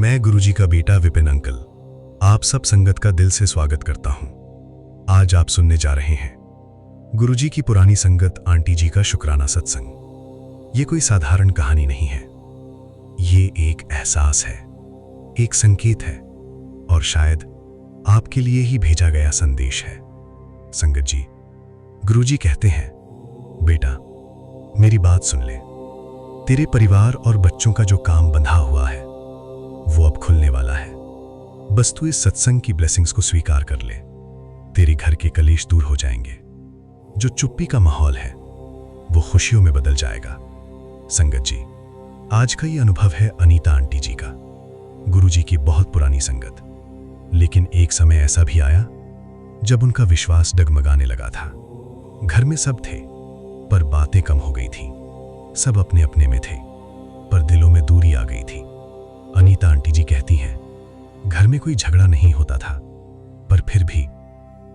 मैं गुरुजी का बेटा विपिन अंकल आप सब संगत का दिल से स्वागत करता हूं। आज आप सुनने जा रहे हैं गुरुजी की पुरानी संगत आंटी जी का शुक्राना सत्संग। ये कोई साधारण कहानी नहीं है, ये एक एहसास है, एक संकेत है और शायद आपके लिए ही भेजा गया संदेश है। संगत जी, गुरुजी कहते हैं, बेटा मेरी बात सुन ले। तेरे परिवार और बच्चों का जो काम बंधा हुआ है वो अब खुलने वाला है। बस तू इस सत्संग की ब्लेसिंग्स को स्वीकार कर ले। तेरे घर के कलेश दूर हो जाएंगे। जो चुप्पी का माहौल है वो खुशियों में बदल जाएगा। संगत जी, आज का ये अनुभव है अनीता आंटी जी का, गुरुजी की बहुत पुरानी संगत। लेकिन एक समय ऐसा भी आया जब उनका विश्वास डगमगाने लगा था। घर में सब थे पर बातें कम हो गई थी। सब अपने अपने में थे पर दिलों में दूरी आ गई थी। अनीता आंटी जी कहती हैं, घर में कोई झगड़ा नहीं होता था पर फिर भी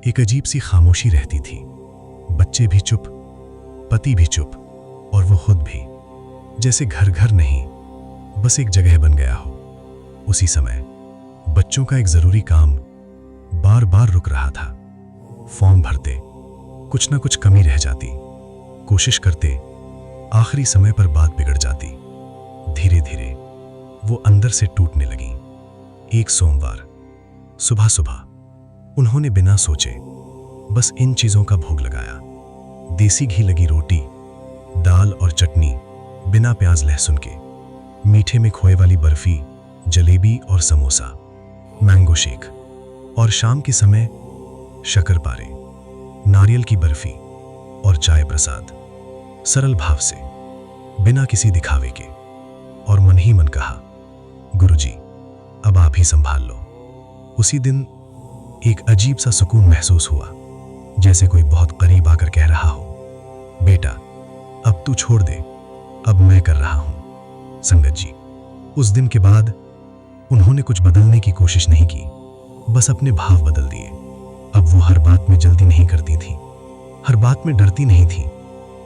एक अजीब सी खामोशी रहती थी। बच्चे भी चुप, पति भी चुप और वो खुद भी, जैसे घर घर नहीं बस एक जगह बन गया हो। उसी समय बच्चों का एक जरूरी काम बार बार रुक रहा था। फॉर्म भरते कुछ ना कुछ कमी रह जाती, कोशिश करते आखिरी समय पर बात बिगड़ जाती। धीरे धीरे वो अंदर से टूटने लगी। एक सोमवार सुबह सुबह उन्होंने बिना सोचे बस इन चीजों का भोग लगाया। देसी घी लगी रोटी, दाल और चटनी बिना प्याज लहसुन के, मीठे में खोए वाली बर्फी, जलेबी और समोसा, मैंगो शेक और शाम के समय शक्करपारे, नारियल की बर्फी और चाय प्रसाद। सरल भाव से, बिना किसी दिखावे के, और मन ही मन कहा, गुरुजी अब आप ही संभाल लो। उसी दिन एक अजीब सा सुकून महसूस हुआ, जैसे कोई बहुत करीब आकर कह रहा हो, बेटा अब तू छोड़ दे, अब मैं कर रहा हूं। संगत जी, उस दिन के बाद उन्होंने कुछ बदलने की कोशिश नहीं की, बस अपने भाव बदल दिए। अब वो हर बात में जल्दी नहीं करती थी, हर बात में डरती नहीं थी,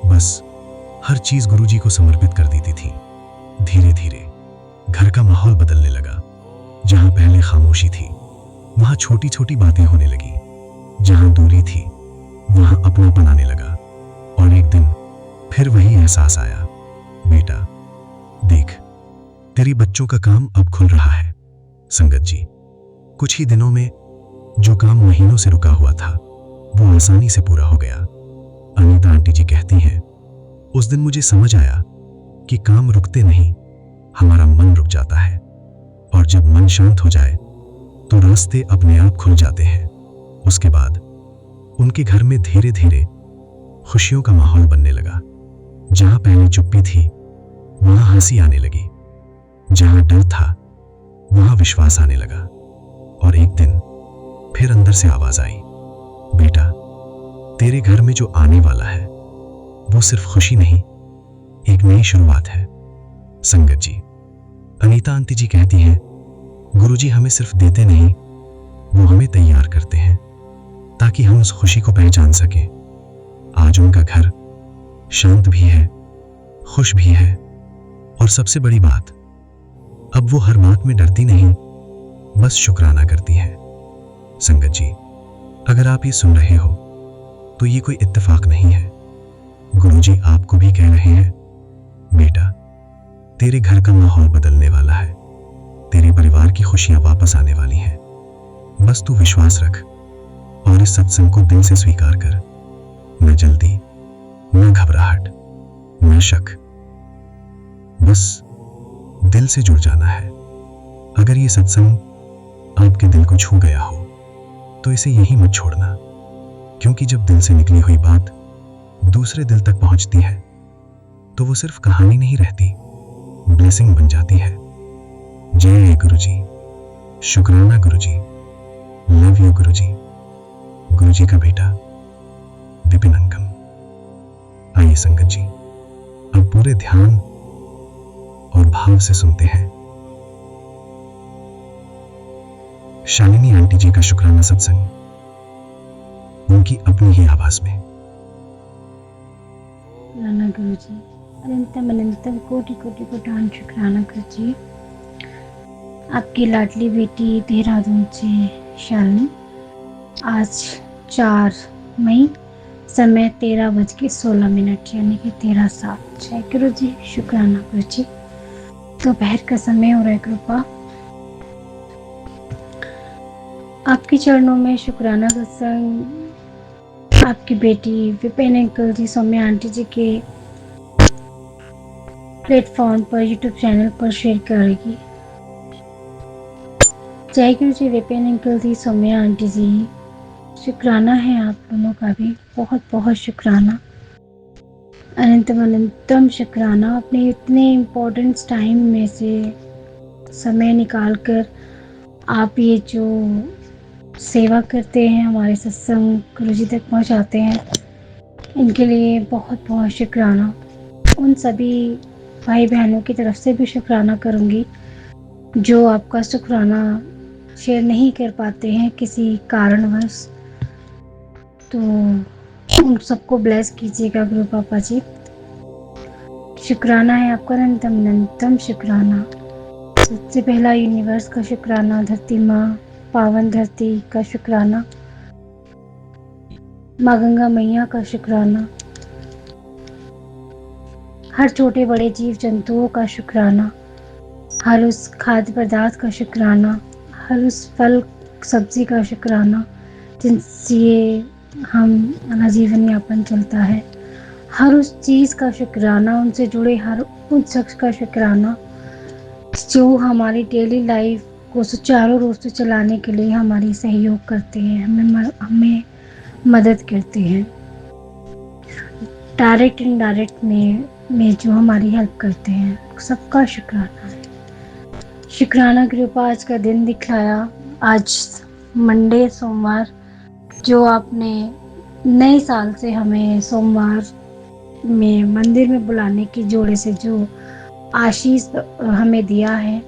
बस हर चीज गुरुजी को समर्पित कर देती थी। धीरे धीरे घर का माहौल बदलने लगा। जहां पहले खामोशी थी वहां छोटी छोटी बातें होने लगी। जहां दूरी थी वहां अपनापन आने लगा। और एक दिन फिर वही एहसास आया, बेटा देख तेरी बच्चों का काम अब खुल रहा है। संगत जी, कुछ ही दिनों में जो काम महीनों से रुका हुआ था वो आसानी से पूरा हो गया। अनीता आंटी जी कहती हैं, उस दिन मुझे समझ आया कि काम रुकते नहीं, हमारा मन रुक जाता है। और जब मन शांत हो जाए तो रास्ते अपने आप खुल जाते हैं। उसके बाद उनके घर में धीरे धीरे खुशियों का माहौल बनने लगा। जहां पहले चुप्पी थी वहां हंसी आने लगी। जहां डर था वहां विश्वास आने लगा। और एक दिन फिर अंदर से आवाज आई, बेटा तेरे घर में जो आने वाला है वो सिर्फ खुशी नहीं, एक नई शुरुआत है। संगत जी, अनीता आंटी जी कहती हैं, गुरुजी हमें सिर्फ देते नहीं, वो हमें तैयार करते हैं ताकि हम उस खुशी को पहचान सकें। आज उनका घर शांत भी है, खुश भी है, और सबसे बड़ी बात, अब वो हर बात में डरती नहीं, बस शुक्राना करती है। संगत जी, अगर आप ये सुन रहे हो तो ये कोई इत्तेफाक नहीं है। गुरुजी आपको भी कह रहे हैं, बेटा तेरे घर का माहौल बदलने वाला है, तेरे परिवार की खुशियां वापस आने वाली हैं। बस तू विश्वास रख और इस सत्संग को दिल से स्वीकार कर। न जल्दी, न घबराहट, न शक, बस दिल से जुड़ जाना है। अगर ये सत्संग आपके दिल को छू गया हो तो इसे यहीं मत छोड़ना, क्योंकि जब दिल से निकली हुई बात दूसरे दिल तक पहुंचती है तो वो सिर्फ कहानी नहीं रहती, ब्लेसिंग बन जाती है। जय गुरुजी, शुक्राना गुरुजी, लव यू गुरुजी। गुरुजी का बेटा विपिन अंकल। आइए संगत जी, अब पूरे ध्यान और भाव से सुनते हैं शालिनी आंटी जी का शुक्राना सत्संग, उनकी अपनी ही आवाज में। शुक्राना गुरुजी, अनंतम अनंतम कोटि कोटि कोटान शुक्राना गुरुजी। आपकी लाडली बेटी देहरादून से शालिनी। आज 4 मई, समय 13:16 यानी कि 13:07। जय गुरु जी, शुक्राना गुरु जी। दोपहर का समय हो रहा है कृपा। आपके चरणों में शुक्राना सत्संग आपकी बेटी विपिन अंकल जी, सौम्या आंटी जी के प्लेटफॉर्म पर, यूट्यूब चैनल पर शेयर करेगी। जय गुरु जी, विपिन अंकल जी, सौम्या आंटी जी, शुक्राना है आप दोनों का भी, बहुत बहुत शुक्राना, अनंतम अनंतम शुक्राना। अपने इतने इम्पोर्टेंट टाइम में से समय निकाल कर आप ये जो सेवा करते हैं, हमारे सत्संग गुरु जी तक पहुँचाते हैं, इनके लिए बहुत बहुत शुक्राना। उन सभी भाई बहनों की तरफ से भी शुक्राना करूँगी जो आपका शुक्राना शेयर नहीं कर पाते हैं किसी कारणवश, तो उन सबको ब्लेस कीजिएगा गुरु पापा जी। शुक्राना है आपका, अनंतम अनंतम शुक्राना। सबसे पहला यूनिवर्स का शुक्राना, धरती माँ, पावन धरती का शुक्राना, माँ गंगा मैया का शुक्राना, हर छोटे बड़े जीव जंतुओं का शुक्राना, हर उस खाद्य पदार्थ का शुक्राना, हर उस फल सब्जी का शुक्राना जिनसे हमारा जीवन यापन चलता है, हर उस चीज़ का शुक्राना, उनसे जुड़े हर उस शख्स का शुक्राना जो हमारी डेली लाइफ को सुचारू रूप से चलाने के लिए हमारी सहयोग करते हैं, हमें मदद करते हैं, डायरेक्ट इनडायरेक्ट में जो हमारी हेल्प करते हैं, सबका शुक्राना है। शुक्राना कृपा आज का दिन दिखलाया, आज मंडे सोमवार, जो आपने नए साल से हमें सोमवार में मंदिर में बुलाने की जोड़े से जो आशीष हमें दिया है,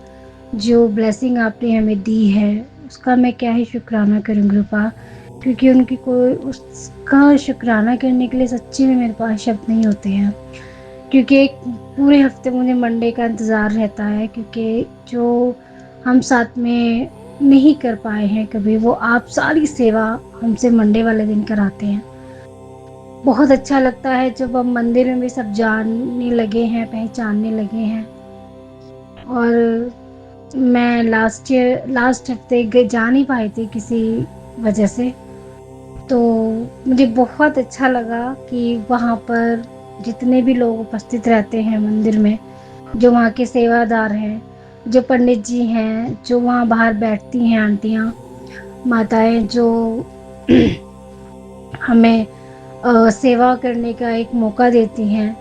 जो ब्लेसिंग आपने हमें दी है, उसका मैं क्या ही शुक्राना करूँ कृपा, क्योंकि उनकी कोई उसका शुक्राना करने के लिए सच्ची में मेरे पास शब्द नहीं होते हैं। क्योंकि एक पूरे हफ्ते मुझे मंडे का इंतज़ार रहता है, क्योंकि जो हम साथ में नहीं कर पाए हैं कभी, वो आप सारी सेवा हमसे मंडे वाले दिन कराते हैं। बहुत अच्छा लगता है जब हम मंदिर में भी सब जानने लगे हैं, पहचानने लगे हैं। और मैं लास्ट हफ्ते जा नहीं पाई थी किसी वजह से, तो मुझे बहुत अच्छा लगा कि वहाँ पर जितने भी लोग उपस्थित रहते हैं मंदिर में, जो वहाँ के सेवादार हैं, जो पंडित जी हैं, जो वहाँ बाहर बैठती हैं आंटियाँ माताएं, जो हमें सेवा करने का एक मौका देती हैं।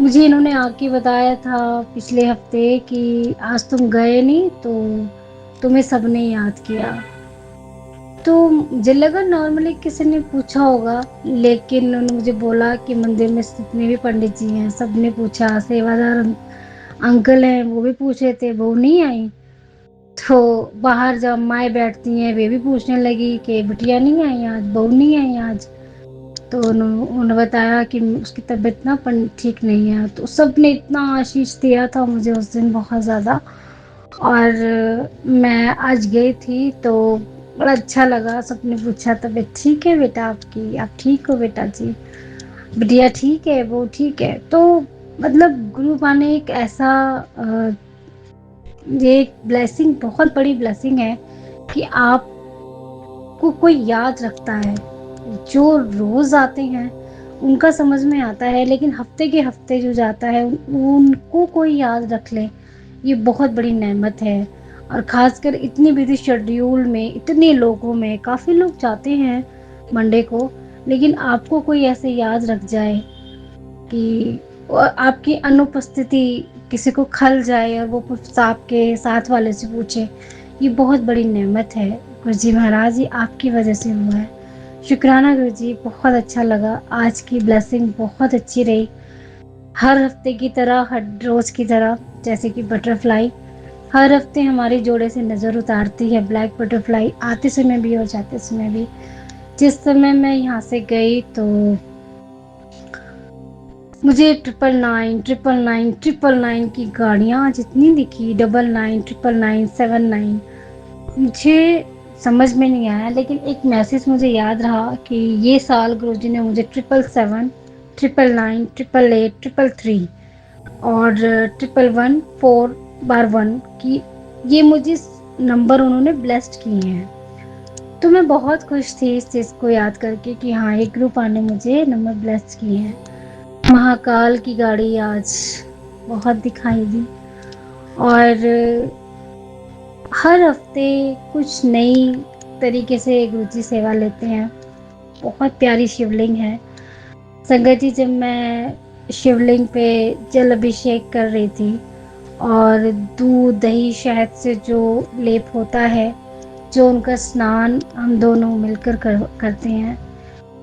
मुझे इन्होंने आके बताया था पिछले हफ्ते कि आज तुम गए नहीं तो तुम्हें सबने याद किया। तो मुझे लगा नॉर्मली किसी ने पूछा होगा, लेकिन उन्होंने मुझे बोला कि मंदिर में जितने भी पंडित जी हैं सब ने पूछा, सेवादार अंकल हैं वो भी पूछ रहे थे, बहू नहीं आई। तो बाहर जब माएँ बैठती हैं वे भी पूछने लगी कि बिटिया नहीं आई आज, बहू नहीं आई आज। तो उन्होंने बताया कि उसकी तबीयत ना ठीक नहीं है। तो सब ने इतना आशीष दिया था मुझे उस दिन बहुत ज़्यादा, और मैं आज गई थी तो बड़ा अच्छा लगा। सबने पूछा तबीयत ठीक है बेटा आपकी, आप ठीक हो बेटा जी, बिटिया ठीक है, वो ठीक है। तो मतलब गुरु माँ ने एक ऐसा ये एक ब्लेसिंग, बहुत बड़ी ब्लेसिंग है कि आपको कोई याद रखता है। जो रोज़ आते हैं उनका समझ में आता है, लेकिन हफ्ते के हफ्ते जो जाता है उनको कोई याद रख ले, ये बहुत बड़ी नेमत है। और ख़ासकर इतनी बिजी शेड्यूल में, इतने लोगों में, काफ़ी लोग जाते हैं मंडे को, लेकिन आपको कोई ऐसे याद रख जाए कि आपकी अनुपस्थिति किसी को खल जाए और वो आपके साथ वाले से पूछे, ये बहुत बड़ी नेमत है। गुरु जी महाराज, ये आपकी वजह से हुआ है। शुक्राना गुरु जी, बहुत अच्छा लगा। आज की ब्लेसिंग बहुत अच्छी रही, हर हफ्ते की तरह, हर रोज़ की तरह। जैसे कि बटरफ्लाई हर हफ्ते हमारे जोड़े से नज़र उतारती है, ब्लैक बटरफ्लाई, आते समय भी और जाते समय भी। जिस समय मैं यहाँ से गई तो मुझे 999, 999, 999 की गाड़ियाँ जितनी दिखी, 99, 999, 79, मुझे समझ में नहीं आया, लेकिन एक मैसेज मुझे याद रहा कि ये साल गुरुजी ने मुझे 777, 999, 888, 333 और 111, 4/1 की, ये मुझे नंबर उन्होंने ब्लेस्ड किए हैं। तो मैं बहुत खुश थी इस चीज़ को याद करके कि हाँ, एक ग्रुप ने मुझे नंबर ब्लेस्ड किए हैं। महाकाल की गाड़ी आज बहुत दिखाई दी और हर हफ्ते कुछ नई तरीके से गुरुजी सेवा लेते हैं। बहुत प्यारी शिवलिंग है। संगत जी, जब मैं शिवलिंग पे जल अभिषेक कर रही थी और दूध दही शहद से जो लेप होता है, जो उनका स्नान हम दोनों मिलकर करते हैं,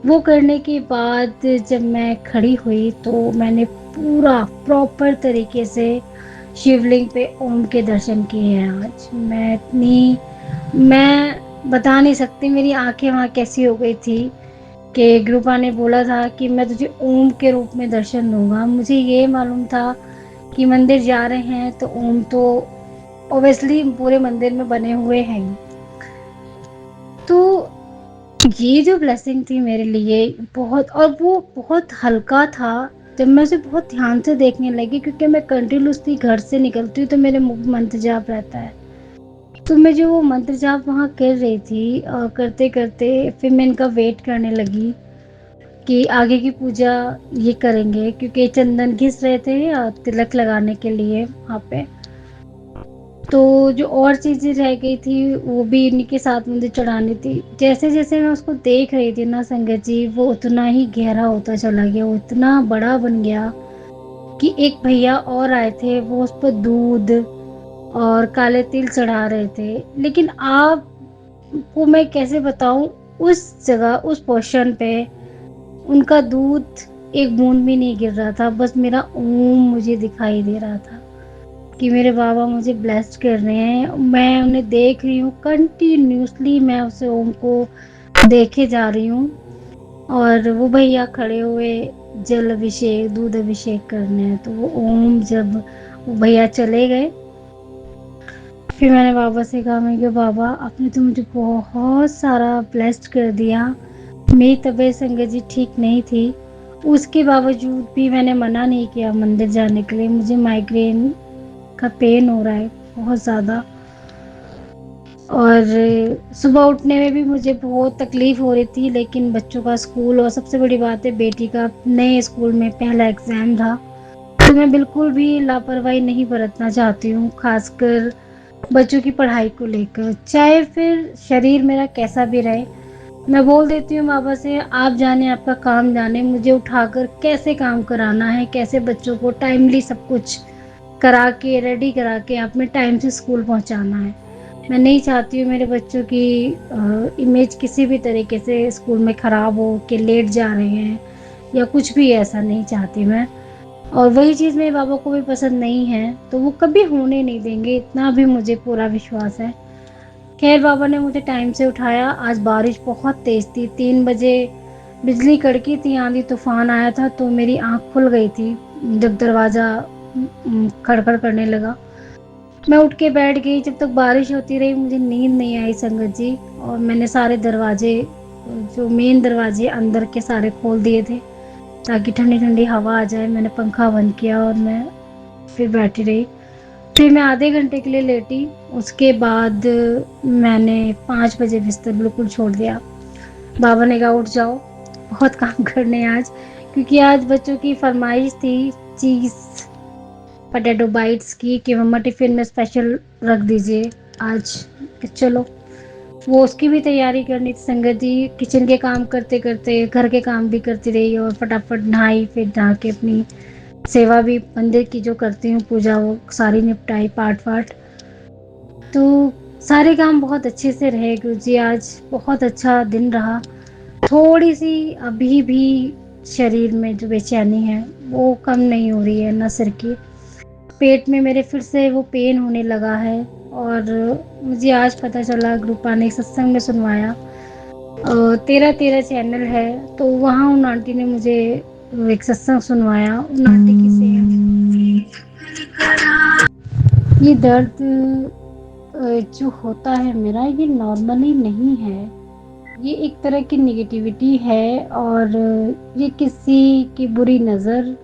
वो करने के बाद जब मैं खड़ी हुई तो मैंने पूरा प्रॉपर तरीके से शिवलिंग पे ओम के दर्शन किए हैं। आज मैं बता नहीं सकती मेरी आंखें वहाँ कैसी हो गई थी कि गुरुपा ने बोला था कि मैं तुझे ओम के रूप में दर्शन दूंगा। मुझे ये मालूम था कि मंदिर जा रहे हैं तो ओम तो ऑब्वियसली पूरे मंदिर में बने हुए हैं। तो ये जो ब्लेसिंग थी मेरे लिए बहुत, और वो बहुत हल्का था जब मैं उसे बहुत ध्यान से देखने लगी, क्योंकि मैं कंटिन्यूसली घर से निकलती हूँ तो मेरे मुंह में मंत्र जाप रहता है। तो मैं जो वो मंत्र जाप वहाँ कर रही थी और करते करते फिर मैं इनका वेट करने लगी कि आगे की पूजा ये करेंगे, क्योंकि चंदन घिस रहे थे तिलक लगाने के लिए वहाँ पे। तो जो और चीज़ें रह गई थी वो भी इन्हीं के साथ मुझे चढ़ानी थी। जैसे जैसे मैं उसको देख रही थी ना संगत जी, वो उतना ही गहरा होता चला गया, वो इतना बड़ा बन गया कि एक भैया और आए थे, वो उस पर दूध और काले तिल चढ़ा रहे थे। लेकिन आपको मैं कैसे बताऊं, उस जगह उस पोर्शन पे उनका दूध एक बूंद भी नहीं गिर रहा था, बस मेरा ओम मुझे दिखाई दे रहा था कि मेरे बाबा मुझे ब्लेस्ड कर रहे हैं। मैं उन्हें देख रही हूँ कंटिन्यूसली, मैं उसे ओम को देखे जा रही हूँ और वो भैया खड़े हुए जल अभिषेक दूध अभिषेक करने हैं। तो वो ओम जब वो भैया चले गए, फिर मैंने बाबा से कहा, मैं कि बाबा आपने तो मुझे बहुत सारा ब्लेस्ड कर दिया। मेरी तबीयत संगत जी ठीक नहीं थी, उसके बावजूद भी मैंने मना नहीं किया मंदिर जाने के लिए। मुझे माइग्रेन का पेन हो रहा है बहुत ज़्यादा और सुबह उठने में भी मुझे बहुत तकलीफ़ हो रही थी, लेकिन बच्चों का स्कूल और सबसे बड़ी बात है बेटी का नए स्कूल में पहला एग्ज़ाम था, तो मैं बिल्कुल भी लापरवाही नहीं बरतना चाहती हूँ, खासकर बच्चों की पढ़ाई को लेकर। चाहे फिर शरीर मेरा कैसा भी रहे, मैं बोल देती हूँ बाबा से, आप जाने आपका काम जाने, मुझे उठाकर कैसे काम कराना है, कैसे बच्चों को टाइमली सब कुछ करा के रेडी करा के अपने टाइम से स्कूल पहुंचाना है। मैं नहीं चाहती हूँ मेरे बच्चों की इमेज किसी भी तरीके से स्कूल में ख़राब हो कि लेट जा रहे हैं या कुछ भी, ऐसा नहीं चाहती मैं। और वही चीज़ मेरे बाबा को भी पसंद नहीं है, तो वो कभी होने नहीं देंगे, इतना भी मुझे पूरा विश्वास है। खैर बाबा ने मुझे टाइम से उठाया। आज बारिश बहुत तेज़ थी, 3 बजे बिजली कड़की थी, आंधी तूफान आया था, तो मेरी आँख खुल गई थी जब दरवाज़ा खड़खड़ करने लगा। मैं उठ के बैठ गई, जब तक बारिश होती रही मुझे नींद नहीं आई संगत जी। और मैंने सारे दरवाजे, जो मेन दरवाजे अंदर के सारे खोल दिए थे ताकि ठंडी ठंडी हवा आ जाए। मैंने पंखा बंद किया और मैं फिर बैठी रही। फिर मैं आधे घंटे के लिए लेटी, उसके बाद मैंने 5 बजे बिस्तर बिल्कुल छोड़ दिया। बाबा ने कहा उठ जाओ, बहुत काम करने हैं आज, क्योंकि आज बच्चों की फरमाइश थी चीज़ पोटैटो बाइट्स की कि मम्मा टिफ़िन में स्पेशल रख दीजिए आज। कि चलो, वो उसकी भी तैयारी करनी थी संगत जी। किचन के काम करते करते घर के काम भी करती रही और फटाफट नहाई, फिर नहा के अपनी सेवा भी मंदिर की जो करती हूँ पूजा, वो सारी निपटाई पाठ वाठ। तो सारे काम बहुत अच्छे से रहे गुरुजी, आज बहुत अच्छा दिन रहा। थोड़ी सी अभी भी शरीर में जो बेचैनी है वो कम नहीं हो रही है, ना सिर की, पेट में मेरे फिर से वो पेन होने लगा है। और मुझे आज पता चला, ग्रुपा ने सत्संग में सुनवाया, 13 13 चैनल है, तो वहाँ उन आंटी ने मुझे तो एक सत्संग सुनवाया उन आंटी की से। ये दर्द जो होता है मेरा, ये नॉर्मली नहीं है, ये एक तरह की निगेटिविटी है, और ये किसी की बुरी नज़र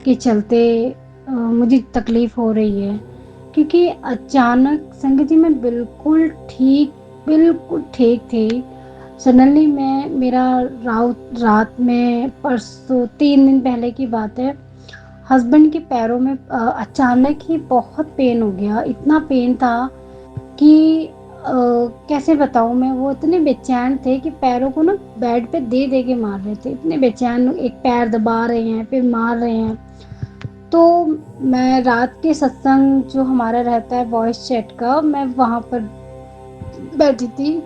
के चलते मुझे तकलीफ़ हो रही है। क्योंकि अचानक संगत जी मैं बिल्कुल ठीक थी। सडनली मैं मेरा रात में परसों 3 दिन पहले की बात है, हस्बैंड के पैरों में अचानक ही बहुत पेन हो गया। इतना पेन था कि कैसे बताऊँ मैं, वो इतने बेचैन थे कि पैरों को ना बेड पे दे दे के मार रहे थे, इतने बेचैन, एक पैर दबा रहे हैं फिर मार रहे हैं। तो मैं रात के सत्संग जो हमारा रहता है वॉइस चैट का, मैं वहाँ पर बैठी थी,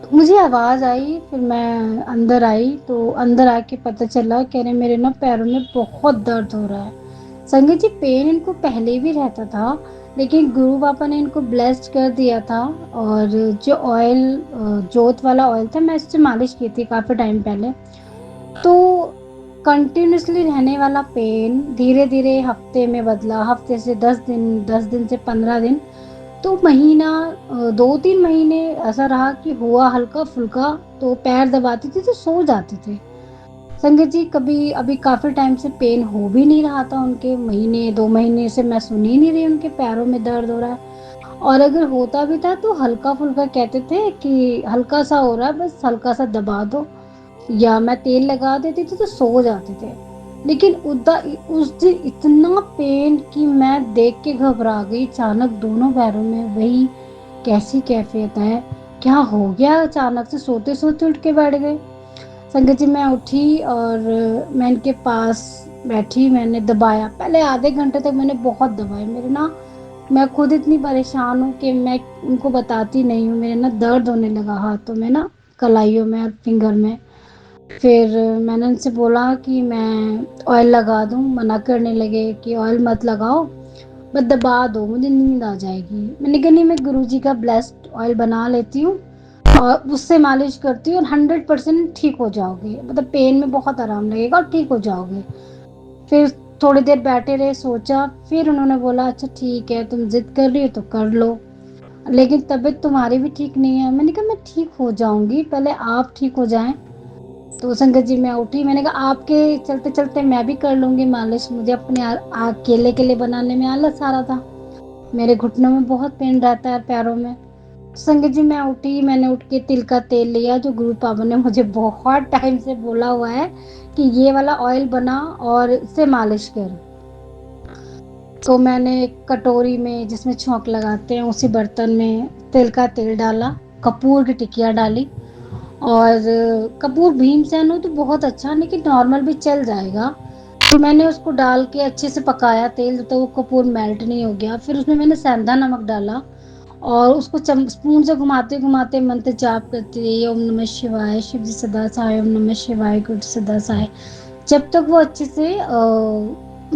तो मुझे आवाज़ आई, फिर मैं अंदर आई, तो अंदर आके पता चला कह रहे मेरे ना पैरों में बहुत दर्द हो रहा है। संगत जी पेन इनको पहले भी रहता था, लेकिन गुरु पापा ने इनको ब्लेस्ड कर दिया था, और जो ऑयल जोत वाला ऑयल था, मैं इससे मालिश की थी काफ़ी टाइम पहले। तो कंटिन्यूसली रहने वाला पेन धीरे धीरे हफ्ते में बदला, हफ्ते से 10 दिन, 10 दिन से 15 दिन, तो महीना 2-3 महीने ऐसा रहा कि हुआ हल्का फुल्का, तो पैर दबाती थी तो सो जाते थे। संगत जी कभी अभी काफ़ी टाइम से पेन हो भी नहीं रहा था उनके, महीने 2 महीने से मैं सुन ही नहीं रही उनके पैरों में दर्द हो रहा है। और अगर होता भी था तो हल्का फुल्का कहते थे कि हल्का सा हो रहा है, बस हल्का सा दबा दो, या मैं तेल लगा देती थी तो सो जाते थे। लेकिन उस दिन इतना पेन कि मैं देख के घबरा गई। अचानक दोनों पैरों में वही कैसी कैफियत है, क्या हो गया, अचानक से सोते सोते उठ के बैठ गए। संगत जी मैं उठी और मैं इनके पास बैठी, मैंने दबाया, पहले आधे घंटे तक मैंने बहुत दबाए। मेरे ना, मैं खुद इतनी परेशान हूँ कि मैं उनको बताती नहीं हूँ, मेरे ना दर्द होने लगा हाथों में ना, कलाइयों में और फिंगर में। फिर मैंने उनसे बोला कि मैं ऑयल लगा दूँ, मना करने लगे कि ऑयल मत लगाओ, बस दबा दो, मुझे नींद आ जाएगी। मैंने कहा नहीं, मैं गुरुजी का ब्लेस्ड ऑयल बना लेती हूँ और उससे मालिश करती हूँ और 100% ठीक हो जाओगे, मतलब पेन में बहुत आराम लगेगा और ठीक हो जाओगे। फिर थोड़ी देर बैठे रहे, सोचा, फिर उन्होंने बोला अच्छा ठीक है, तुम जिद कर रही हो तो कर लो, लेकिन तबीयत तुम्हारी भी ठीक नहीं है। मैंने कहा मैं ठीक हो जाऊंगी, पहले आप ठीक हो जाएं। तो संगत जी मैं उठी, मैंने कहा आपके चलते चलते मैं भी कर लूँगी मालिश, मुझे अपने अकेले के लिए बनाने में आलस आ रहा था, मेरे घुटनों में बहुत पेन रहता है पैरों में। संगत जी मैं उठी, मैंने उठ के तिल का तेल लिया जो गुरु पापा ने मुझे बहुत टाइम से बोला हुआ है कि ये वाला ऑयल बना और इससे मालिश कर। तो मैंने एक कटोरी में जिसमें छोंक लगाते हैं उसी बर्तन में तिल का तेल डाला, कपूर की टिकिया डाली, और कपूर भीमसेन हो तो बहुत अच्छा, लेकिन नॉर्मल भी चल जाएगा। तो मैंने उसको डाल के अच्छे से पकाया तेल, जब तक वो कपूर मेल्ट नहीं हो गया। फिर उसमें मैंने सेंधा नमक डाला और उसको स्पून से घुमाते घुमाते मंत्र जाप करती रही, ओम नमः शिवाय, शिव जी सदा सहाय, ओम नमः शिवाय, गुरु सदा सहाय, जब तक वो अच्छे से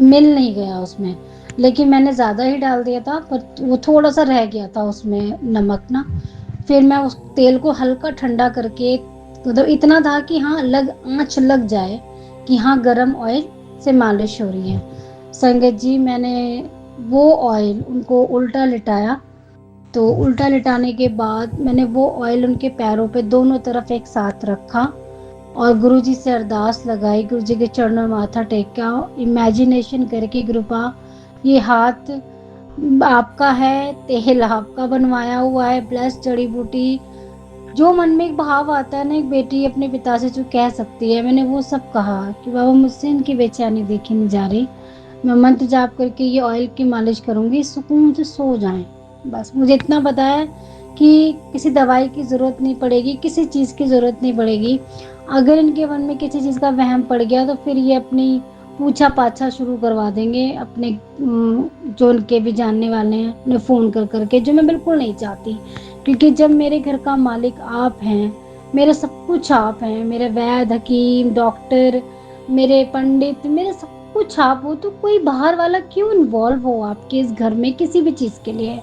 मिल नहीं गया उसमें। लेकिन मैंने ज़्यादा ही डाल दिया था, पर वो थोड़ा सा रह गया था उसमें नमक ना। फिर मैं उस तेल को हल्का ठंडा करके, मतलब इतना था कि हाँ आँच लग जाए कि हाँ गरम ऑयल से मालिश हो रही है। संगत जी मैंने वो ऑयल उनको उल्टा लिटाया, तो उल्टा लिटाने के बाद मैंने वो ऑयल उनके पैरों पे दोनों तरफ एक साथ रखा और गुरुजी से अरदास लगाई, गुरुजी के चरणों में माथा टेका, इमेजिनेशन करके कृपा ये हाथ आपका है, तेल आपका बनवाया हुआ है, ब्लेस्ड जड़ी बूटी, जो मन में एक भाव आता है ना, एक बेटी अपने पिता से जो कह सकती है, मैंने वो सब कहा कि बाबा मुझसे इनकी बेचैनी देखी नहीं जा रही, मैं मंत्र जाप करके ये ऑयल की मालिश करूँगी, सुकून से सो जाएं। बस मुझे इतना पता है कि किसी दवाई की ज़रूरत नहीं पड़ेगी, किसी चीज़ की ज़रूरत नहीं पड़ेगी। अगर इनके मन में किसी चीज़ का वहम पड़ गया तो फिर ये अपनी पूछा पाछा शुरू करवा देंगे अपने जो उनके भी जानने वाले हैं उन्हें फ़ोन कर करके, जो मैं बिल्कुल नहीं चाहती। क्योंकि जब मेरे घर का मालिक आप हैं, मेरा सब कुछ आप हैं, मेरे वैद्य, हकीम, डॉक्टर, मेरे पंडित, मेरे सब कुछ आप हो, तो कोई बाहर वाला क्यों इन्वॉल्व हो आपके इस घर में किसी भी चीज़ के लिए,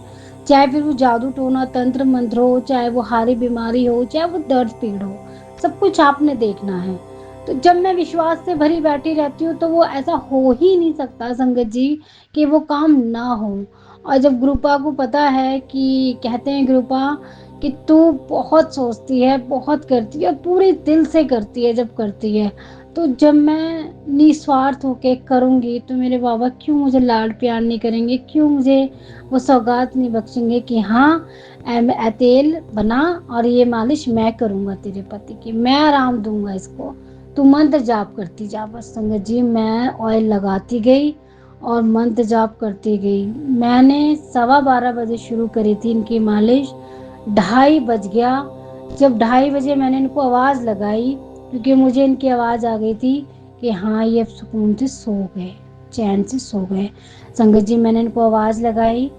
चाहे फिर वो जादू टोना तंत्र मंत्र हो, चाहे वो हारी बीमारी हो, चाहे वो दर्द पीड़ हो, सब कुछ आपने देखना है। तो जब मैं विश्वास से भरी बैठी रहती हूँ तो वो ऐसा हो ही नहीं सकता संगत जी कि वो काम ना हो। और जब गुरुपा को पता है कि कहते हैं गुरुपा कि तू बहुत सोचती है, बहुत करती है और पूरे दिल से करती है जब करती है, तो जब मैं निस्वार्थ होके करूँगी तो मेरे बाबा क्यों मुझे लाड प्यार नहीं करेंगे, क्यों मुझे वो सौगात नहीं बख्शेंगे कि हाँ तेल बना और ये मालिश मैं करूँगा तेरे पति की, मैं आराम दूंगा इसको, तू मंत्र जाप करती जा बस। संगत जी मैं ऑयल लगाती गई और मंत्र जाप करती गई। मैंने 12:15 बजे शुरू करी थी इनकी मालिश, 2:30 बज गया। जब 2:30 बजे मैंने इनको आवाज़ लगाई क्योंकि मुझे इनकी आवाज़ आ गई थी कि हाँ ये अब सुकून से सो गए, चैन से सो गए। संगत जी मैंने इनको आवाज़ लगाई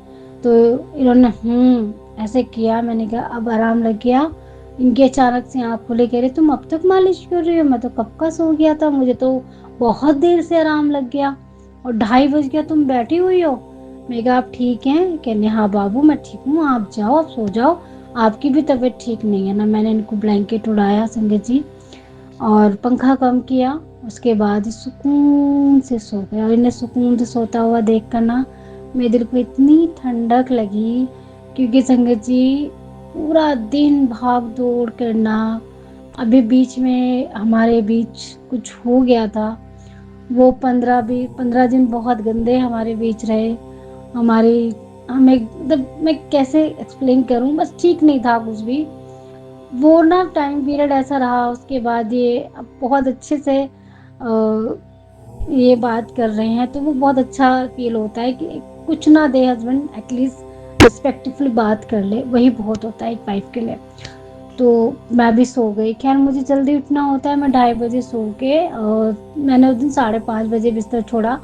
तो इन्होंने ऐसे किया। मैंने कहा अब आराम लग गया। इनकी अचानक से आँख खुले, कह रहे तुम अब तक मालिश कर रही हो, मैं तो कब का सो गया था, मुझे तो बहुत देर से आराम लग गया और 2:30 बज गया तुम बैठी हुई हो। मैं कहा आप ठीक हैं? कहने हाँ बाबू मैं ठीक हूँ, आप जाओ आप सो जाओ, आपकी भी तबीयत ठीक नहीं है ना। मैंने इनको ब्लैंकेट उड़ाया संगत जी और पंखा कम किया, उसके बाद सुकून से सो गए। और इन्हें सुकून से सोता हुआ देख कर ना मेरे दिल को इतनी ठंडक लगी, क्योंकि संगत जी पूरा दिन भाग दौड़ करना, अभी बीच में हमारे बीच कुछ हो गया था, वो 15 दिन बहुत गंदे हमारे बीच रहे। हमारी हमें मतलब मैं कैसे एक्सप्लेन करूं, बस ठीक नहीं था कुछ भी। वो ना टाइम पीरियड ऐसा रहा, उसके बाद ये अब बहुत अच्छे से ये बात कर रहे हैं तो वो बहुत अच्छा फील होता है कि कुछ ना दे हस्बैंड, एटलीस्ट रिस्पेक्टफुली बात कर ले, वही बहुत होता है एक वाइफ के लिए। तो मैं भी सो गई। खैर मुझे जल्दी उठना होता है, मैं 2:30 बजे सो के और मैंने उस दिन 5:30 बजे बिस्तर छोड़ा,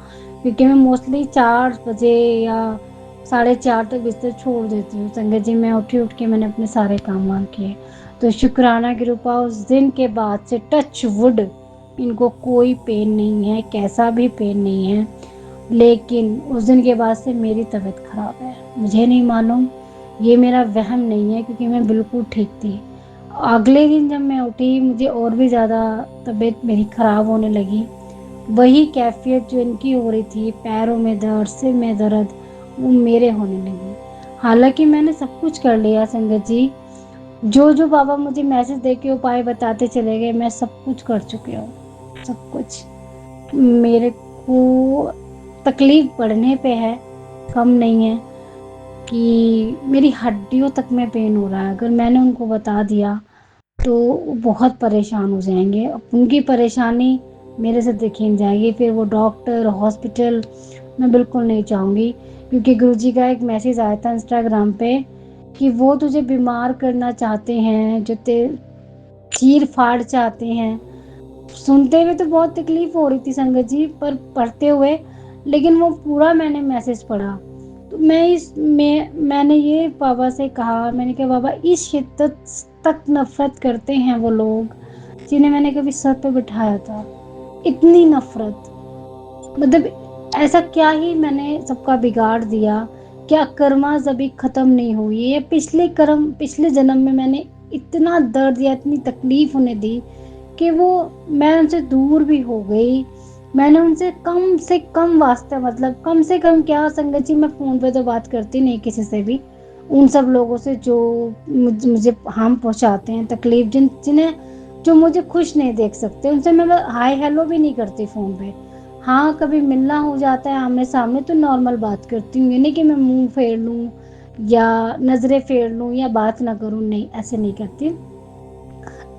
क्योंकि मैं मोस्टली 4 बजे या 4:30 तक बिस्तर छोड़ देती हूँ। संगत जी मैं उठ के मैंने अपने सारे काम वाम किए। तो शुक्राना की रूपा उस दिन के बाद से टच वुड इनको कोई पेन नहीं है, कैसा भी पेन नहीं है। लेकिन उस दिन के बाद से मेरी तबीयत खराब है, मुझे नहीं मालूम, ये मेरा वहम नहीं है क्योंकि मैं बिल्कुल ठीक थी। अगले दिन जब मैं उठी मुझे और भी ज़्यादा तबीयत मेरी ख़राब होने लगी। वही कैफियत जो इनकी हो रही थी, पैरों में दर्द, सिर में दर्द, वो मेरे होने लगी। हालांकि मैंने सब कुछ कर लिया संगत जी, जो जो बाबा मुझे मैसेज दे के उपाय बताते चले गए मैं सब कुछ कर चुकी हूँ, सब कुछ। मेरे को तकलीफ बढ़ने पे है, कम नहीं है, कि मेरी हड्डियों तक में पेन हो रहा है। अगर मैंने उनको बता दिया तो वो बहुत परेशान हो जाएंगे, अब उनकी परेशानी मेरे से देखी नहीं जाएगी, फिर वो डॉक्टर हॉस्पिटल मैं बिल्कुल नहीं चाहूँगी। क्योंकि गुरुजी का एक मैसेज आया था इंस्टाग्राम पे कि वो तुझे बीमार करना चाहते हैं, जो चीर फाड़ चाहते हैं। सुनते हुए तो बहुत तकलीफ हो रही थी संगत जी, पर पढ़ते हुए, लेकिन वो पूरा मैंने मैसेज पढ़ा तो मैंने ये बाबा से कहा, मैंने कहा बाबा इस शिद्दत तक नफरत करते हैं वो लोग जिन्हें मैंने कभी सर पे बिठाया था, इतनी नफरत, मतलब ऐसा क्या ही मैंने सबका बिगाड़ दिया, क्या कर्मा अभी खत्म नहीं हुई है, पिछले जन्म में मैंने इतना दर्द या इतनी तकलीफ उन्हें दी कि वो मैं उनसे दूर भी हो गई। मैंने उनसे कम से कम वास्ता, मतलब कम से कम क्या संगत जी, मैं फ़ोन पे तो बात करती नहीं किसी से भी, उन सब लोगों से जो मुझे हार्म पहुंचाते हैं, तकलीफ जिन्हें जो मुझे खुश नहीं देख सकते, उनसे मैं हाय हेलो भी नहीं करती फ़ोन पे। हाँ कभी मिलना हो जाता है आमने सामने तो नॉर्मल बात करती हूँ, ये नहीं कि मैं मुंह फेर लूँ या नज़रें फेर लूँ या बात ना करूँ, नहीं ऐसे नहीं करती।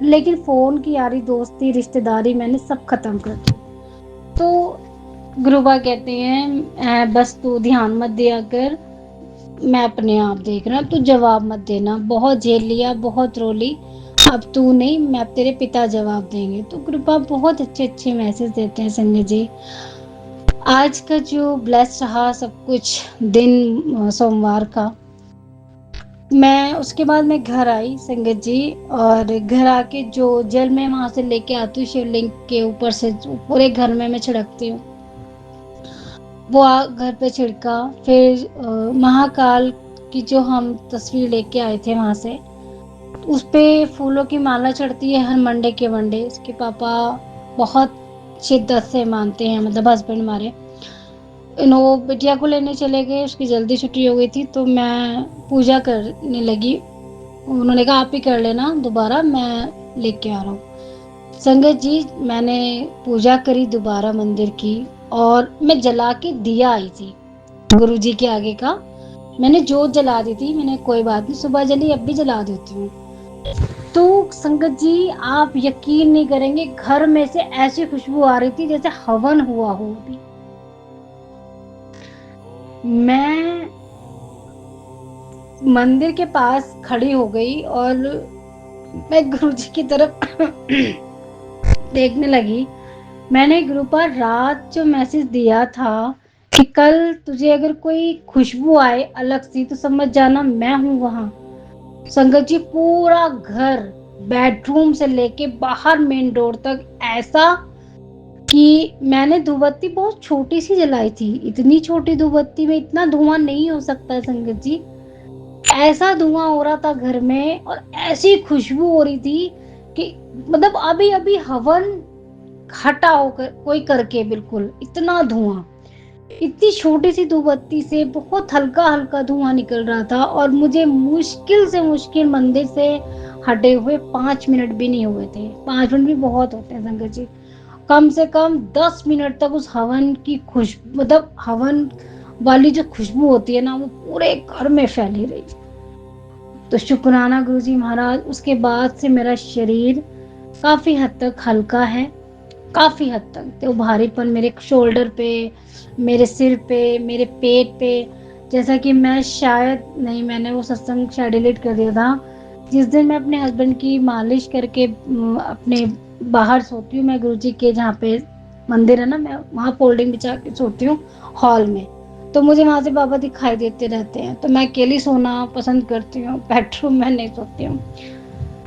लेकिन फ़ोन की यारी दोस्ती रिश्तेदारी मैंने सब ख़त्म कर दी। तो गुरुबा कहते हैं बस तू ध्यान मत दिया कर, मैं अपने आप देख रहा, तू जवाब मत देना, बहुत झेल लिया, बहुत रो ली, अब तू नहीं, मैं अब तेरे पिता जवाब देंगे। तो गुरुबा बहुत अच्छे अच्छे मैसेज देते हैं संजय जी। आज का जो ब्लेस रहा सब कुछ दिन सोमवार का, मैं उसके बाद मैं घर आई संगत जी, और घर आके जो जल मैं वहां से लेके आती हूँ शिवलिंग के ऊपर से, पूरे घर में मैं छिड़कती हूँ, वो घर पे छिड़का। फिर महाकाल की जो हम तस्वीर लेके आए थे वहां से, उस पे फूलों की माला चढ़ती है हर मंडे के मंडे। इसके पापा बहुत शिद्दत से मानते हैं, मतलब हस्बैंड हमारे। वो बिटिया को लेने चले गए, उसकी जल्दी छुट्टी हो गई थी, तो मैं पूजा करने लगी। उन्होंने कहा आप ही कर लेना दोबारा, मैं लेके आ रहा हूँ। संगत जी, मैंने पूजा करी दोबारा मंदिर की, और मैं जला के दिया आई थी गुरु जी के आगे का। मैंने जोत जला दी थी, मैंने कोई बात नहीं, सुबह जली अब भी जला देती हूँ। तो संगत जी, आप यकीन नहीं करेंगे, घर में से ऐसी खुशबू आ रही थी जैसे हवन हुआ हो अभी। मैं मंदिर के पास खड़ी हो गई और मैं गुरुजी की तरफ देखने लगी। मैंने ग्रुप पर रात जो मैसेज दिया था कि कल तुझे अगर कोई खुशबू आए अलग सी तो समझ जाना मैं हूँ वहां। संगत जी, पूरा घर, बेडरूम से लेके बाहर मेन डोर तक, ऐसा कि मैंने धूपबत्ती बहुत छोटी सी जलाई थी। इतनी छोटी धूपबत्ती में इतना धुआं नहीं हो सकता है संगत जी। ऐसा धुआं हो रहा था घर में, और ऐसी खुशबू हो रही थी कि मतलब अभी अभी हवन हटा होकर कोई करके, बिल्कुल इतना धुआं। इतनी छोटी सी धूपबत्ती से बहुत हल्का हल्का धुआं निकल रहा था, और मुझे मुश्किल से मुश्किल मंदिर से हटे हुए 5 मिनट भी नहीं हुए थे। 5 मिनट भी बहुत होते हैं संगत जी। कम से कम 10 मिनट तक उस हवन की खुशबू, मतलब हवन वाली जो खुशबू होती है ना, वो पूरे घर में फैली रही। तो शुक्राना गुरुजी महाराज, उसके बाद से मेरा शरीर काफी हद तक हल्का है। काफी हद तक तो भारीपन मेरे शोल्डर पे, मेरे सिर पे, मेरे पेट पे, जैसा कि मैं शायद नहीं, मैंने वो सत्संग शायद डिलीट कर दिया था। जिस दिन मैं अपने हस्बैंड की मालिश करके अपने बाहर सोती हूँ, मैं गुरुजी के जहाँ पे मंदिर है ना, मैं वहाँ फोल्डिंग बिछा के सोती हूँ हॉल में। तो मुझे वहां से बाबा दिखाई देते रहते हैं, तो मैं अकेली सोना पसंद करती हूँ, बेडरूम में नहीं सोती हूँ।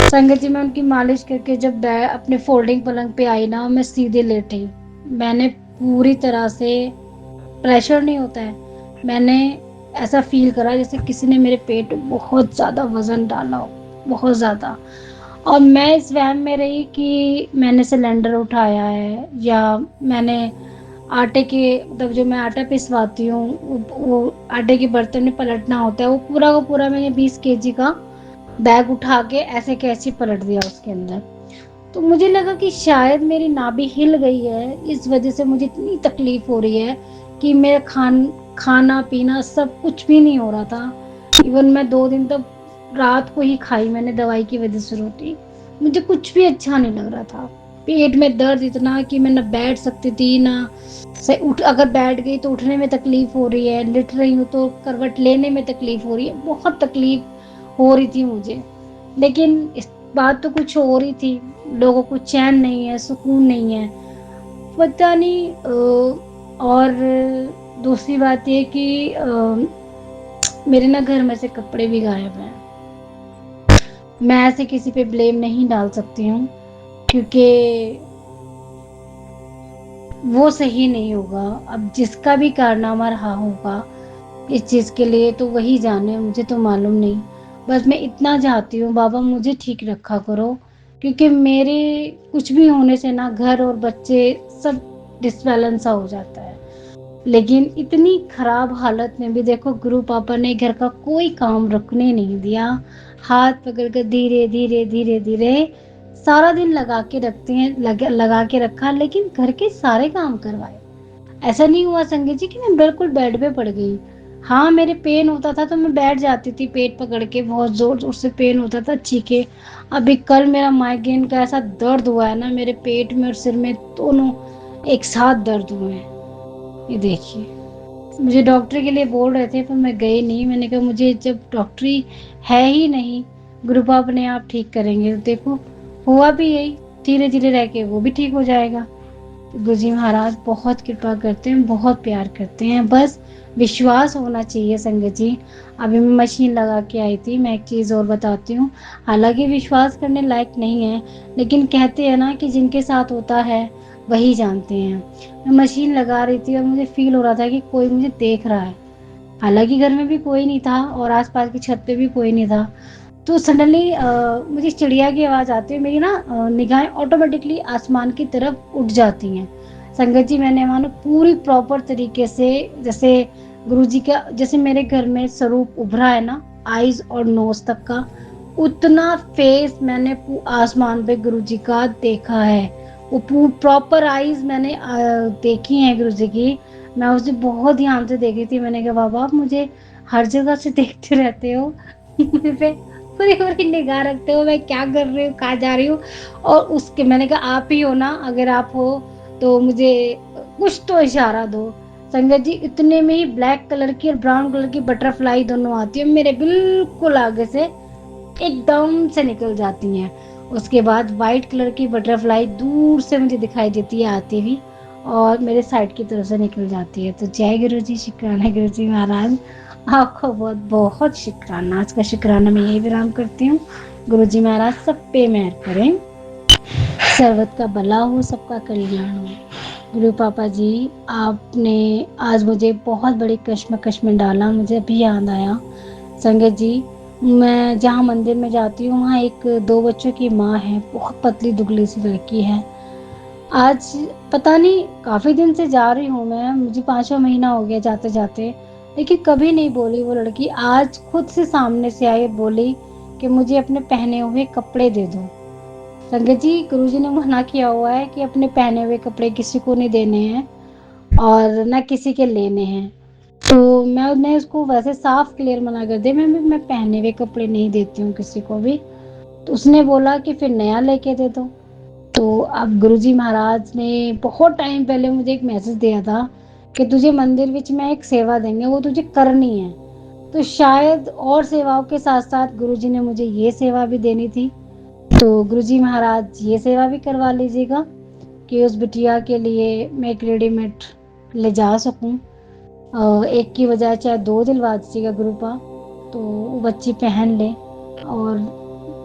संगत जी, मैं उनकी मालिश करके जब अपने फोल्डिंग पलंग पे आई ना, मैं सीधे लेटी। मैंने पूरी तरह से, प्रेशर नहीं होता है, मैंने ऐसा फील करा जैसे किसी ने मेरे पेट में बहुत ज़्यादा वजन डाला हो, बहुत ज़्यादा। और मैं इस वहम में रही कि मैंने सिलेंडर उठाया है, या मैंने आटे के, मतलब जो मैं आटा पिसवाती हूँ, वो आटे के बर्तन में पलटना होता है, वो पूरा का पूरा मैंने 20 kg का बैग उठा के ऐसे कैसे पलट दिया उसके अंदर। तो मुझे लगा कि शायद मेरी नाभि हिल गई है, इस वजह से मुझे इतनी तकलीफ हो रही है कि मेरा खाना पीना सब कुछ भी नहीं हो रहा था। इवन मैं 2 दिन तक रात को ही खाई मैंने दवाई की वजह से रोटी। मुझे कुछ भी अच्छा नहीं लग रहा था। पेट में दर्द इतना कि मैं न बैठ सकती थी ना अगर बैठ गई तो उठने में तकलीफ हो रही है, लेट रही हूँ तो करवट लेने में तकलीफ हो रही है, बहुत तकलीफ हो रही थी मुझे। लेकिन इस बात तो कुछ हो रही थी, लोगों को चैन नहीं है, सुकून नहीं है, पता नहीं। और दूसरी बात ये कि मेरे ना घर में से कपड़े भी गायब हैं। मैं ऐसे किसी पे ब्लेम नहीं डाल सकती हूँ, क्योंकि वो सही नहीं होगा। अब जिसका भी कारनामा रहा होगा इस चीज़ के लिए, तो वही जाने, मुझे तो मालूम नहीं। बस मैं इतना चाहती हूँ, बाबा मुझे ठीक रखा करो, क्योंकि मेरे कुछ भी होने से ना घर और बच्चे सब डिसबैलेंस सा हो जाता है। लेकिन इतनी खराब हालत में भी देखो, गुरु पापा ने घर का कोई काम रुकने नहीं दिया। हाथ पकड़ कर धीरे धीरे धीरे धीरे सारा दिन लगा के रखते हैं, लगा के रखा, लेकिन घर के सारे काम करवाए। ऐसा नहीं हुआ संगीत जी कि मैं बिल्कुल बेड पे पड़ गई। हाँ, मेरे पेन होता था तो मैं बैठ जाती थी, पेट पकड़ के बहुत जोर जोर से पेन होता था, चीखे। अभी कल मेरा माइग्रेन का ऐसा दर्द हुआ है ना, मेरे पेट में और सिर में दोनों एक साथ दर्द हुए हैं। ये देखिए, मुझे डॉक्टर के लिए बोल रहे थे पर मैं गई नहीं। मैंने कहा मुझे जब डॉक्टरी है ही नहीं, गुरु बाबा अपने आप ठीक करेंगे। तो देखो, हुआ भी यही, धीरे धीरे रह के वो भी ठीक हो जाएगा। गुरुजी महाराज बहुत कृपा करते हैं, बहुत प्यार करते हैं, बस विश्वास होना चाहिए संगत जी। अभी मैं मशीन लगा के आई थी। मैं एक चीज़ और बताती हूँ, हालांकि विश्वास करने लायक नहीं है, लेकिन कहते हैं ना कि जिनके साथ होता है वही जानते हैं। मैं मशीन लगा रही थी और मुझे फील हो रहा था कि कोई मुझे देख रहा है। हालांकि घर में भी कोई नहीं था और आसपास की छत पे भी कोई नहीं था। तो सडनली मुझे चिड़िया की आवाज़ आती है, मेरी ना निगाहें ऑटोमेटिकली आसमान की तरफ उठ जाती हैं। संगत जी, मैंने मानो पूरी प्रॉपर तरीके से, जैसे गुरुजी का, जैसे मेरे घर में स्वरूप उभरा है ना, आईज और नोज तक का, उतना फेस मैंने आसमान पे गुरुजी का देखा है। वो प्रॉपर आईज मैंने देखी हैं गुरुजी की। मैं उसे बहुत ध्यान से देख रही थी। मैंने कहा, बाबा आप मुझे हर जगह से देखते रहते हो, मुझे पे पूरी पूरी निगाह रखते हो, मैं क्या कर रही हूँ, कहाँ जा रही हूँ। और उसके मैंने कहा, आप ही हो ना, अगर आप हो तो मुझे कुछ तो इशारा दो। संगत जी, इतने में ही ब्लैक कलर की और ब्राउन कलर की बटरफ्लाई दोनों आती है, मेरे बिल्कुल आगे से एकदम से निकल जाती हैं। उसके बाद वाइट कलर की बटरफ्लाई दूर से मुझे दिखाई देती है आती हुई, और मेरे साइड की तरफ से निकल जाती है। तो जय गुरु जी, शुक्राना गुरु जी महाराज, आपको बहुत बहुत शुक्राना। आज का शुक्राना मैं यही विराम करती हूँ। गुरु जी महाराज सब पे मेहर करें, सर्वत का भला हो, सबका कल्याण हो। गुरु पापा जी, आपने आज मुझे बहुत बड़ी कश्मकश में डाला, मुझे अभी याद आया। संगत जी, मैं जहाँ मंदिर में जाती हूँ वहाँ एक 2 बच्चों की माँ है, बहुत पतली दुबली सी लड़की है। आज पता नहीं काफ़ी दिन से जा रही हूँ मैं, मुझे 5वां महीना हो गया जाते जाते, लेकिन कभी नहीं बोली वो लड़की। आज खुद से सामने से आई, बोली कि मुझे अपने पहने हुए कपड़े दे दो। संगत जी, गुरुजी ने मना किया हुआ है कि अपने पहने हुए कपड़े किसी को नहीं देने हैं और ना किसी के लेने हैं। तो मैं उसको वैसे साफ क्लियर मना कर दी, मैं पहने हुए कपड़े नहीं देती हूँ किसी को भी। तो उसने बोला कि फिर नया लेके दे दो। तो अब गुरुजी महाराज ने बहुत टाइम पहले मुझे एक मैसेज दिया था कि तुझे मंदिर विच में एक सेवा देंगे, वो तुझे करनी है। तो शायद और सेवाओं के साथ साथ गुरुजी ने मुझे ये सेवा भी देनी थी। तो गुरुजी महाराज ये सेवा भी करवा लीजिएगा कि उस बिटिया के लिए मैं एक रेडीमेड ले जा सकूं। एक की बजाय चाहे 2 दिलवा दीजिएगा गुरुपा, तो वो बच्ची पहन ले। और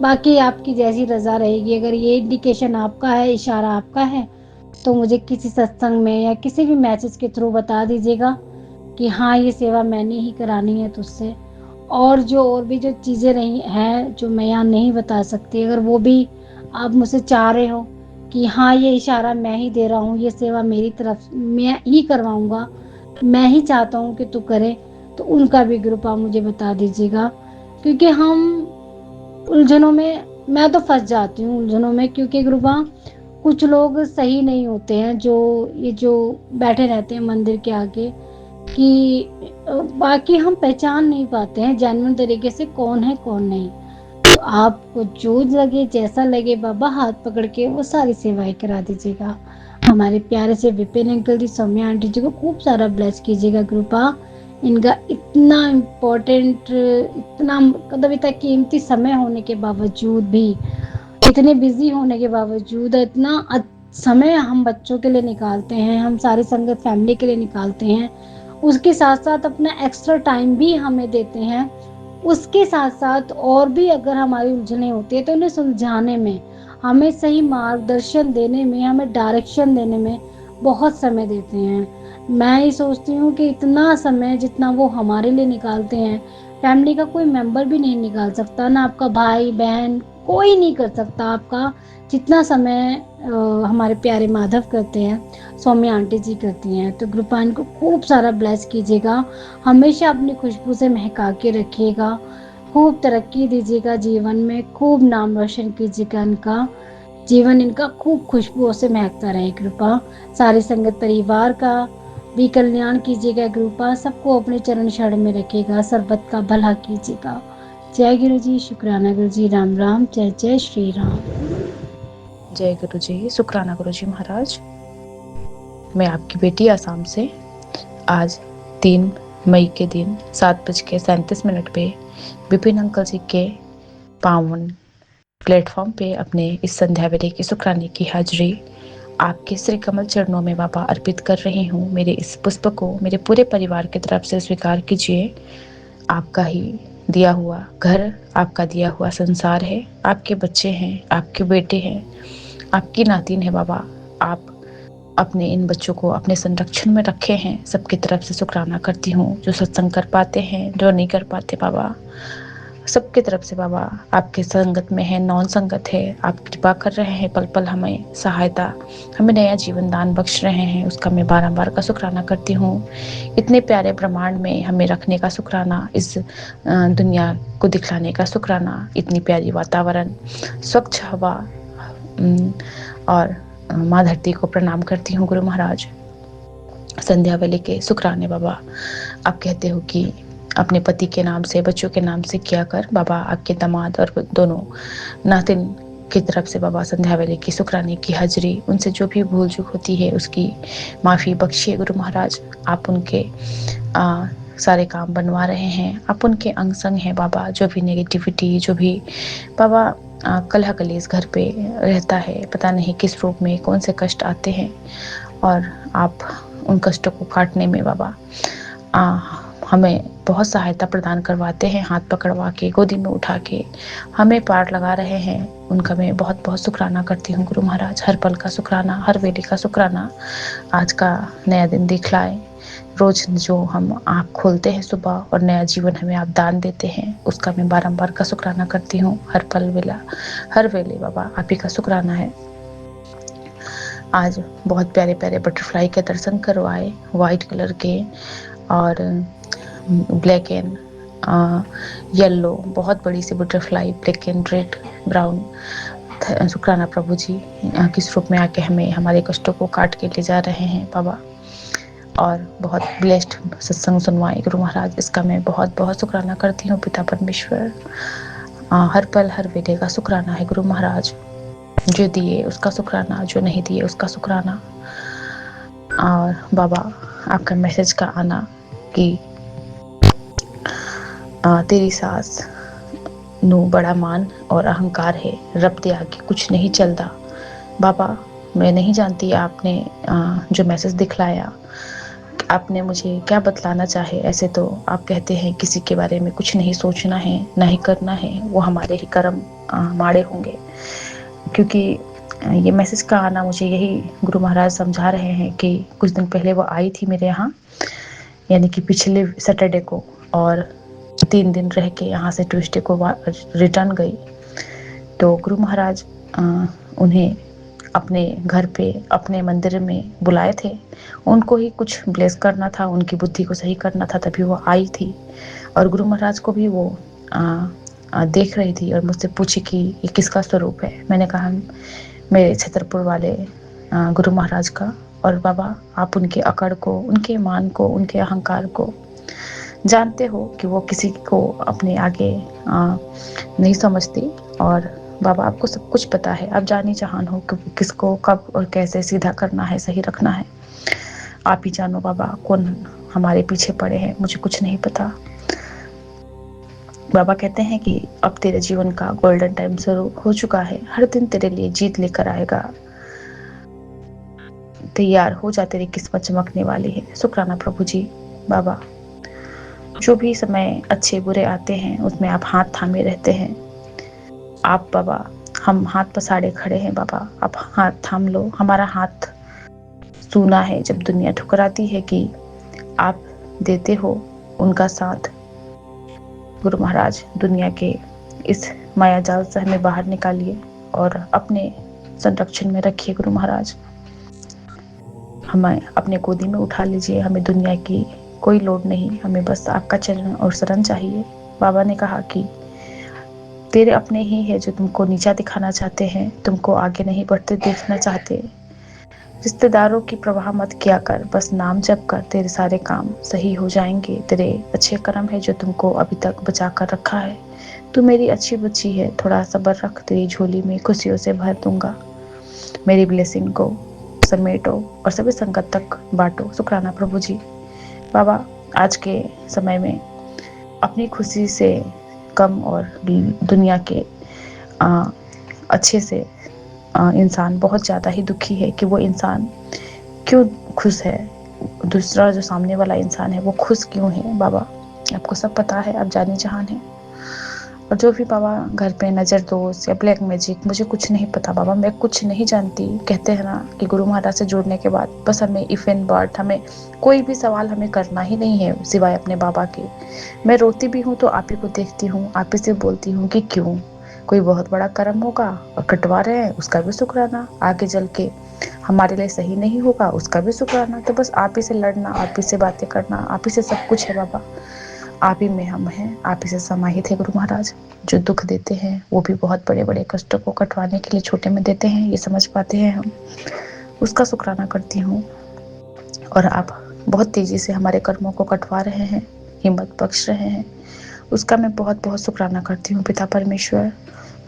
बाकी आपकी जैसी रज़ा रहेगी। अगर ये इंडिकेशन आपका है, इशारा आपका है, तो मुझे किसी सत्संग में या किसी भी मैसेज के थ्रू बता दीजिएगा कि हाँ, ये सेवा मैंने ही करानी है तुझसे। और भी जो चीज़ें रही हैं जो मैं यहाँ नहीं बता सकती, अगर वो भी आप मुझसे चाह रहे हो कि हाँ, ये इशारा मैं ही दे रहा हूँ, ये सेवा मेरी तरफ मैं ही करवाऊँगा, मैं ही चाहता हूँ कि तू करे, तो उनका भी ग्रुप आप मुझे बता दीजिएगा। क्योंकि हम उलझनों में, मैं तो फंस जाती हूँ उलझनों में, क्योंकि गुरुबा कुछ लोग सही नहीं होते हैं, जो बैठे रहते हैं मंदिर के आगे, कि बाकी हम पहचान नहीं पाते हैं जेन्युइन तरीके से कौन है कौन नहीं। तो आपको जो लगे, जैसा लगे, बाबा हाथ पकड़ के वो सारी सेवाएं करा दीजिएगा। हमारे प्यारे से विपिन अंकल जी, सौम्या आंटी जी को खूब सारा ब्लेस कीजिएगा कृपा। इनका इतना इम्पोर्टेंट, इतना मतलब इतना कीमती समय होने के बावजूद भी, इतने बिजी होने के बावजूद इतना समय हम बच्चों के लिए निकालते हैं, हम सारी संगत फैमिली के लिए निकालते हैं, उसके साथ साथ अपना एक्स्ट्रा टाइम भी हमें देते हैं। उसके साथ साथ और भी अगर हमारी उलझने होती है तो उन्हें सुलझाने में, हमें सही मार्गदर्शन देने में, हमें डायरेक्शन देने में बहुत समय देते हैं। मैं ये सोचती हूँ कि इतना समय जितना वो हमारे लिए निकालते हैं, फैमिली का कोई मेंबर भी नहीं निकाल सकता, ना आपका भाई बहन, कोई नहीं कर सकता आपका जितना समय हमारे प्यारे माधव करते हैं, सौम्या आंटी जी करती हैं। तो ग्रुपान को खूब सारा ब्लेस कीजिएगा, हमेशा अपनी खुशबू से महका के रखिएगा, खूब तरक्की दीजिएगा जीवन में, खूब नाम रोशन कीजिएगा, इनका जीवन इनका खूब खुशबुओं से महकता रहे कृपा। सारी संगत परिवार का भी कल्याण कीजिएगा कृपा, सबको अपने चरण शरण में रखिएगा, सर्वत का भला कीजिएगा। जय गुरु जी, शुक्राना गुरु जी, राम राम, जय जय श्री राम। जय गुरु जी, शुक्राना गुरु जी महाराज। मैं आपकी बेटी आसाम से आज 3 मई के दिन 7:37 पे विपिन अंकल जी के पावन प्लेटफॉर्म पे अपने इस संध्या वेले की शुक्राने की हाजिरी आपके श्री कमल चरणों में बाबा अर्पित कर रही हूँ। मेरे इस पुष्प को मेरे पूरे परिवार की तरफ से स्वीकार कीजिए। आपका ही दिया हुआ घर, आपका दिया हुआ संसार है, आपके बच्चे हैं, आपके बेटे हैं, आपकी नातिन है बाबा। आप अपने इन बच्चों को अपने संरक्षण में रखे हैं। सबकी तरफ से शुक्राना करती हूँ, जो सत्संग कर पाते हैं, जो नहीं कर पाते बाबा। सबकी तरफ से बाबा आपके संगत में है, नॉन संगत है, आप कृपा कर रहे हैं, पल पल हमें सहायता, हमें नया जीवन दान बख्श रहे हैं, उसका मैं बारंबार का शुक्राना करती हूँ। इतने प्यारे ब्रह्मांड में हमें रखने का शुक्राना, इस दुनिया को दिखलाने का शुक्राना, इतनी प्यारी वातावरण, स्वच्छ हवा, और माँ धरती को प्रणाम करती हूँ गुरु महाराज। संध्या वेले के शुक्राने बाबा। आप कहते हो कि अपने पति के नाम से, बच्चों के नाम से किया कर। बाबा आपके दामाद और दोनों नातिन की तरफ से बाबा संध्या वेले की शुक्राने की हाजिरी, उनसे जो भी भूल चूक होती है उसकी माफ़ी बख्शिए गुरु महाराज। आप उनके सारे काम बनवा रहे हैं, आप उनके अंग संग हैं बाबा। जो भी नेगेटिविटी, जो भी बाबा कलह कलेश घर पे रहता है, पता नहीं किस रूप में कौन से कष्ट आते हैं, और आप उन कष्टों को काटने में बाबा हमें बहुत सहायता प्रदान करवाते हैं, हाथ पकड़वा के, गोदी में उठा के हमें पार लगा रहे हैं। उनका मैं बहुत बहुत शुक्राना करती हूँ गुरु महाराज। हर पल का शुक्राना, हर वेले का शुक्राना। आज का नया दिन दिखलाए, रोज जो हम आँख खोलते हैं सुबह और नया जीवन हमें आप दान देते हैं, उसका मैं बारंबार का शुक्राना करती हूँ। हर पल वेला, हर वेले बाबा आप ही का शुक्राना है। आज बहुत प्यारे प्यारे बटरफ्लाई के दर्शन करवाए, वाइट कलर के और ब्लैक एंड येलो, बहुत बड़ी सी butterfly, black and red brown. शुक्राना प्रभु जी, किस रूप में आके हमें हमारे कष्टों को काट के ले जा रहे हैं बाबा, और बहुत ब्लेस्ड सत्संग सुनवाए गुरु महाराज। इसका मैं बहुत बहुत शुक्राना करती हूँ पिता परमेश्वर। हर पल हर वेले का शुक्राना है गुरु महाराज। जो दिए उसका शुक्राना, जो नहीं दिए उसका शुक्राना। और बाबा आपका मैसेज का आना कि तेरी सास नू बड़ा मान और अहंकार है, रब दे आगे कुछ नहीं चलता। बाबा मैं नहीं जानती आपने जो मैसेज दिखलाया, आपने मुझे क्या बतलाना चाहे। ऐसे तो आप कहते हैं किसी के बारे में कुछ नहीं सोचना है, नहीं करना है, वो हमारे ही कर्म माड़े होंगे। क्योंकि ये मैसेज का आना, मुझे यही गुरु महाराज समझा रहे हैं कि कुछ दिन पहले वो आई थी मेरे यहाँ, यानी कि पिछले सैटरडे को, और 3 दिन रह के यहाँ से ट्यूसडे को रिटर्न गई। तो गुरु महाराज उन्हें अपने घर पे, अपने मंदिर में बुलाए थे। उनको ही कुछ ब्लेस करना था, उनकी बुद्धि को सही करना था, तभी वो आई थी। और गुरु महाराज को भी वो देख रही थी और मुझसे पूछी कि ये किसका स्वरूप है। मैंने कहा मेरे छतरपुर वाले गुरु महाराज का। और बाबा आप उनके अकड़ को, उनके मान को, उनके अहंकार को जानते हो कि वो किसी को अपने आगे नहीं समझती। और बाबा आपको सब कुछ पता है, आप जानी जहान हो कि किसको कब और कैसे सीधा करना है, सही रखना है। आप ही जानो बाबा कौन हमारे पीछे पड़े हैं, मुझे कुछ नहीं पता। बाबा कहते हैं कि अब तेरे जीवन का गोल्डन टाइम शुरू हो चुका है, हर दिन तेरे लिए जीत लेकर आएगा। तैयार हो जा, तेरी किस्मत चमकने वाली है। शुक्राना प्रभु जी। बाबा जो भी समय अच्छे बुरे आते हैं उसमें आप हाथ थामे रहते हैं। आप बाबा, हम हाथ पसारे खड़े हैं बाबा, आप हाथ थाम लो। हमारा हाथ सूना है जब दुनिया ठुकराती है कि आप देते हो उनका साथ। गुरु महाराज दुनिया के इस माया जाल से हमें बाहर निकालिए और अपने संरक्षण में रखिए गुरु महाराज। हमें अपने गोदी में उठा लीजिए, हमें दुनिया की कोई लोड नहीं, हमें बस आपका चरण और शरण चाहिए। बाबा ने कहा कि तेरे अपने ही है जो तुमको नीचा दिखाना चाहते हैं, तुमको आगे नहीं बढ़ते देखना चाहते। रिश्तेदारों की परवाह मत किया कर, बस नाम जप कर, तेरे सारे काम सही हो जाएंगे। तेरे अच्छे कर्म है जो तुमको अभी तक बचा कर रखा है। तू मेरी अच्छी बच्ची है, थोड़ा सब्र रख, तेरी झोली में खुशियों से भर दूंगा। मेरी ब्लेसिंग को समेटो और सभी संकट तक बांटो। शुक्राना प्रभु जी। बाबा आज के समय में अपनी खुशी से कम और दुनिया के अच्छे से इंसान बहुत ज़्यादा ही दुखी है कि वो इंसान क्यों खुश है, दूसरा जो सामने वाला इंसान है वो खुश क्यों है। बाबा आपको सब पता है, आप जाने जहान हैं। और जो भी बाबा घर पे नज़र दोष या ब्लैक मैजिक, मुझे कुछ नहीं पता बाबा, मैं कुछ नहीं जानती। कहते हैं ना कि गुरु महाराज से जुड़ने के बाद बस हमें इफ एंड बट, हमें कोई भी सवाल हमें करना ही नहीं है सिवाय अपने बाबा के। मैं रोती भी हूँ तो आप ही को देखती हूँ, आप ही से बोलती हूँ कि क्यों, कोई बहुत बड़ा कर्म होगा और कटवा रहे हैं, उसका भी शुक्राना, आगे चल के हमारे लिए सही नहीं होगा उसका भी शुक्राना। तो बस आप ही से लड़ना, आप ही से बातें करना, आप ही से सब कुछ है बाबा। आप ही में हम हैं, आप ही से समाहित है गुरु महाराज। जो दुख देते हैं वो भी बहुत बड़े बड़े कष्टों को कटवाने के लिए छोटे में देते हैं, ये समझ पाते हैं हम, उसका शुक्राना करती हूँ। और आप बहुत तेजी से हमारे कर्मों को कटवा रहे हैं, हिम्मत बख्श रहे हैं, उसका मैं बहुत बहुत शुक्राना करती हूँ पिता परमेश्वर।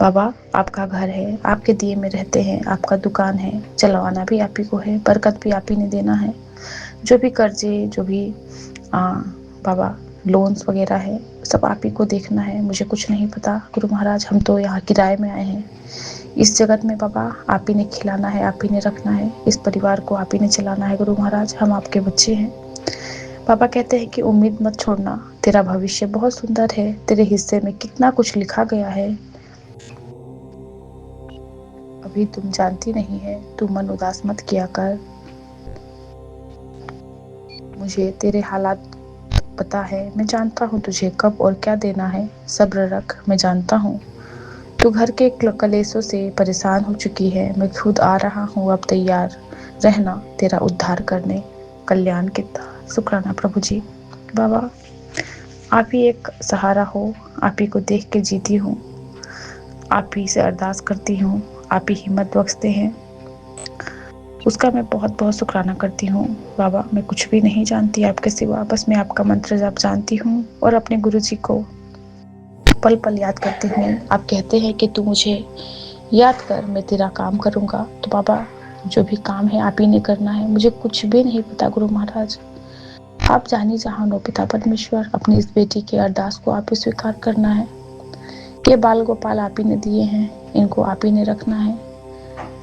बाबा आपका घर है, आपके दिए में रहते हैं, आपका दुकान है, चलवाना भी आप ही को है, बरकत भी आप ही ने देना है। जो भी कर्जे, जो भी बाबा लोन्स वगैरह है, सब आप ही को देखना है, मुझे कुछ नहीं पता गुरु महाराज। हम तो यहाँ किराए में आए हैं, इस जगत में बाबा आप ही ने खिलाना है, आप ही ने रखना है, इस परिवार को आप ही ने चलाना है गुरु महाराज। हम आपके बच्चे हैं बाबा। कहते हैं कि उम्मीद मत छोड़ना, तेरा भविष्य बहुत सुंदर है, तेरे हिस्से में कितना कुछ लिखा गया है, अभी तुम जानती नहीं है, तू मन उदास मत किया कर। मुझे तेरे हालात पता है, मैं जानता हूँ तुझे कब और क्या देना है, सब्र रख, मैं जानता हूँ तू घर के कलेशों से परेशान हो चुकी है, मैं खुद आ रहा हूँ, अब तैयार रहना तेरा उद्धार करने, कल्याण की शुक्राना प्रभु जी। बाबा आप ही एक सहारा हो, आप ही को देख के जीती हूँ, आप ही से अरदास करती हूँ, आप ही हिम्मत बख्शते हैं, उसका मैं बहुत बहुत शुक्राना करती हूँ बाबा। मैं कुछ भी नहीं जानती आपके सिवा, बस मैं आपका मंत्र जाप जानती हूँ और अपने गुरु जी को पल पल याद करती हूँ। आप कहते हैं कि तू मुझे याद कर, मैं तेरा काम करूँगा। तो बाबा जो भी काम है आप ही ने करना है, मुझे कुछ भी नहीं पता गुरु महाराज। आप जानी जहान हो पिता परमेश्वर, अपनी इस बेटी के अरदास को आप ही स्वीकार करना है। ये बाल गोपाल आप ही ने दिए हैं, इनको आप ही ने रखना है।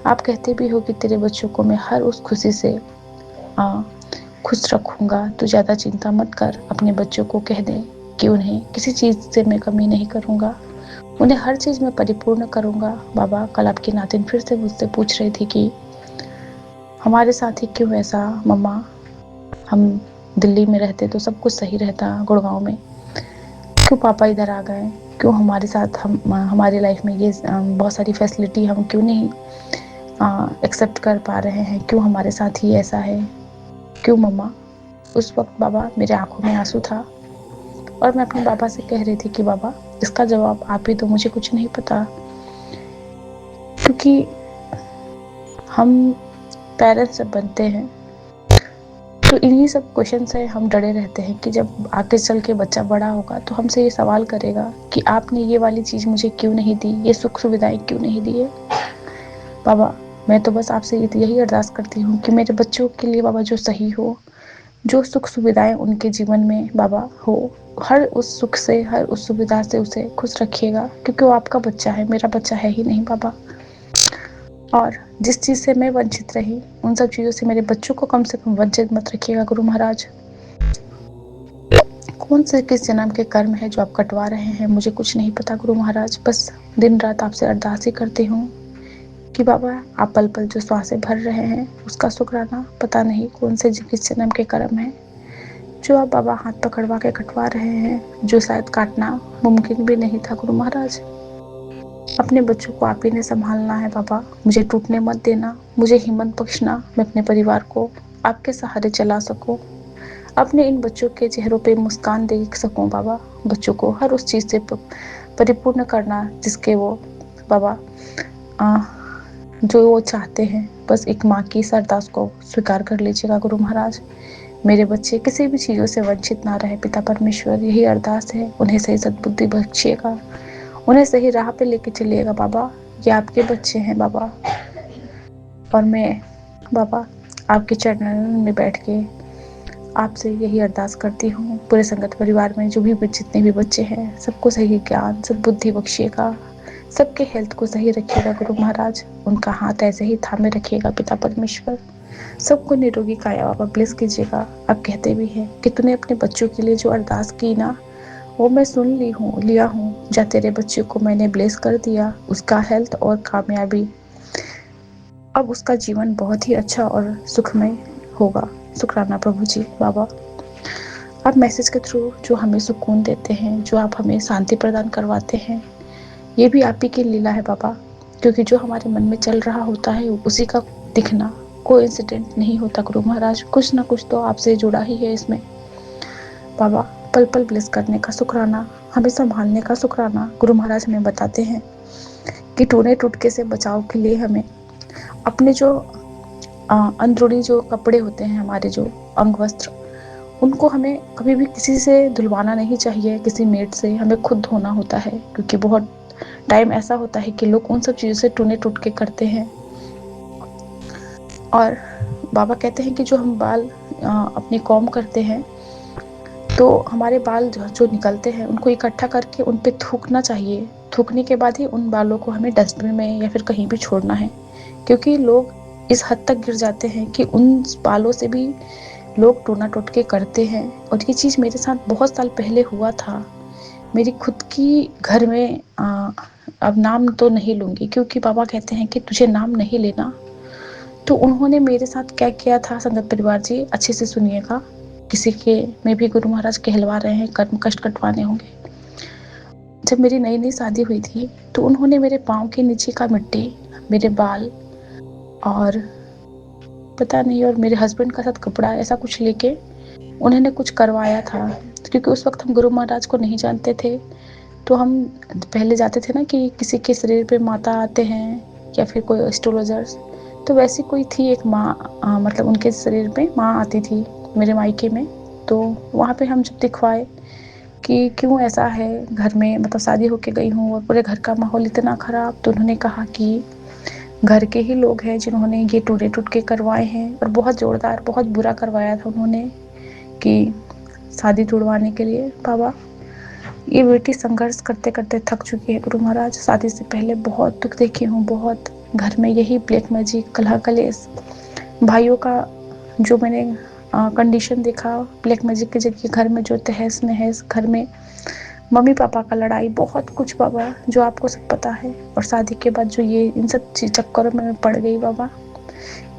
आप कहते भी हो कि तेरे बच्चों को मैं हर उस खुशी से खुश रखूंगा, तू ज़्यादा चिंता मत कर। अपने बच्चों को कह दे कि उन्हें किसी चीज़ से मैं कमी नहीं करूंगा, उन्हें हर चीज़ में परिपूर्ण करूंगा। बाबा कल आपकी नातिन फिर से मुझसे पूछ रही थी कि हमारे साथ ही क्यों ऐसा मम्मा, हम दिल्ली में रहते तो सब कुछ सही रहता, गुड़गांव में क्यों पापा इधर आ गए, क्यों हमारे साथ हमारी लाइफ में ये बहुत सारी फैसिलिटी हम क्यों नहीं एक्सेप्ट कर पा रहे हैं, क्यों हमारे साथ ही ऐसा है, क्यों मम्मा। उस वक्त बाबा मेरे आंखों में आंसू था और मैं अपने बाबा से कह रही थी कि बाबा इसका जवाब आप ही दो, मुझे कुछ नहीं पता। क्योंकि हम पेरेंट्स जब बनते हैं तो इन्हीं सब क्वेश्चन से हम डरे रहते हैं कि जब आगे चल के बच्चा बड़ा होगा तो हमसे ये सवाल करेगा कि आपने ये वाली चीज़ मुझे क्यों नहीं दी, ये सुख सुविधाएं क्यों नहीं दिए। बाबा मैं तो बस आपसे यही अरदास करती हूँ कि मेरे बच्चों के लिए बाबा जो सही हो, जो सुख सुविधाएं उनके जीवन में बाबा हो, हर उस सुख से, हर उस सुविधा से उसे खुश रखिएगा, क्योंकि वो आपका बच्चा है, मेरा बच्चा है ही नहीं बाबा। और जिस चीज़ से मैं वंचित रही, उन सब चीज़ों से मेरे बच्चों को कम से कम वंचित मत रखिएगा गुरु महाराज। कौन से किस जन्म के कर्म है जो आप कटवा रहे हैं, मुझे कुछ नहीं पता गुरु महाराज। बस दिन रात आपसे अरदास ही करती हूँ कि बाबा आप पल पल जो श्वासें भर रहे हैं उसका शुक्राना, पता नहीं कौन से किस जन्म के कर्म है जो आप बाबा हाथ पकड़वा के कटवा रहे हैं, जो शायद काटना मुमकिन भी नहीं था गुरु महाराज। अपने बच्चों को आप ही ने संभालना है बाबा, मुझे टूटने मत देना, मुझे हिम्मत बख्शना, मैं अपने परिवार को आपके सहारे चला सकूं, अपने इन बच्चों के चेहरों पे मुस्कान देख सकूं बाबा, बच्चों को हर उस चीज़ से परिपूर्ण करना जिसके वो बाबा जो वो चाहते हैं। बस एक माँ की इस अरदास को स्वीकार कर लीजिएगा गुरु महाराज। मेरे बच्चे किसी भी चीज़ों से वंचित ना रहे पिता परमेश्वर, यही अरदास है। उन्हें सही सद्बुद्धि बख्शिएगा, उन्हें सही राह पे लेके चलिएगा बाबा। ये आपके बच्चे हैं बाबा, और मैं बाबा आपके चरणों में बैठ के आपसे यही अरदास करती हूँ, पूरे संगत परिवार में जो भी जितने भी बच्चे हैं सबको सही ज्ञान सद्बुद्धि बख्शिएगा, सबके हेल्थ को सही रखिएगा गुरु महाराज, उनका हाथ ऐसे ही थामे रखिएगा पिता परमेश्वर, सबको निरोगी काया बाबा ब्लेस कीजिएगा। आप कहते भी हैं कि तूने अपने बच्चों के लिए जो अरदास की ना वो मैं सुन लिया हूँ जा तेरे बच्चे को मैंने ब्लेस कर दिया, उसका हेल्थ और कामयाबी, अब उसका जीवन बहुत ही अच्छा और सुखमय होगा। शुक्राना प्रभु जी। बाबा, आप मैसेज के थ्रू जो हमें सुकून देते हैं, जो आप हमें शांति प्रदान करवाते हैं, ये भी आप ही की लीला है बाबा, क्योंकि जो हमारे मन में चल रहा होता है उसी का दिखना कोई इंसिडेंट नहीं होता गुरु महाराज, कुछ ना कुछ तो आपसे जुड़ा ही है इसमें। बाबा, पल पल ब्लेस करने का शुक्राना, हमें संभालने का शुक्राना। गुरु महाराज हमें बताते हैं कि टूने टुटके से बचाव के लिए हमें अपने जो अंदरूनी जो कपड़े होते हैं, हमारे जो अंग वस्त्र, उनको हमें कभी भी किसी से धुलवाना नहीं चाहिए, किसी मेड से, हमें खुद धोना होता है, क्योंकि बहुत टाइम ऐसा होता है कि लोग उन सब चीज़ों से टूने टुटके करते हैं। और बाबा कहते हैं कि जो हम बाल अपनी कॉम करते हैं, तो हमारे बाल जो निकलते हैं उनको इकट्ठा करके उन पे थूकना चाहिए। थूकने के बाद ही उन बालों को हमें डस्टबिन में या फिर कहीं भी छोड़ना है, क्योंकि लोग इस हद तक गिर जाते हैं कि उन बालों से भी लोग टूना टुटके करते हैं। और ये चीज़ मेरे साथ बहुत साल पहले हुआ था। मेरी खुद की घर में अब नाम तो नहीं लूँगी, क्योंकि बाबा कहते हैं कि तुझे नाम नहीं लेना। तो उन्होंने मेरे साथ क्या किया था संगत परिवार जी, अच्छे से सुनिएगा। किसी के में भी गुरु महाराज कहलवा रहे हैं, कर्म कष्ट कटवाने होंगे। जब मेरी नई नई शादी हुई थी तो उन्होंने मेरे पाँव के नीचे का मिट्टी, मेरे बाल और पता नहीं, और मेरे हस्बैंड का साथ कपड़ा ऐसा कुछ लेके उन्होंने कुछ करवाया था। क्योंकि उस वक्त हम गुरु महाराज को नहीं जानते थे, तो हम पहले जाते थे ना कि किसी के शरीर पे माता आते हैं या फिर कोई एस्ट्रोलॉजर्स, तो वैसी कोई थी एक माँ, मतलब उनके शरीर पे माँ आती थी मेरे मायके में। तो वहाँ पे हम जब दिखवाए कि क्यों ऐसा है घर में, मतलब शादी होके गई हूँ और पूरे घर का माहौल इतना ख़राब, तो उन्होंने कहा कि घर के ही लोग हैं जिन्होंने ये टूटे टुटके करवाए हैं, और बहुत ज़ोरदार बहुत बुरा करवाया था उन्होंने कि शादी तुड़वाने के लिए। बाबा, ये बेटी संघर्ष करते करते थक चुकी है गुरु महाराज। शादी से पहले बहुत दुख देखी हूँ, बहुत घर में यही ब्लैक मैजिक, कलह कलेश, भाइयों का जो मैंने कंडीशन देखा, ब्लैक मैजिक के जरिए घर में जो तहस नहस, घर में मम्मी पापा का लड़ाई, बहुत कुछ बाबा जो आपको सब पता है। और शादी के बाद जो ये इन सब चक्करों में मैं पड़ गई बाबा,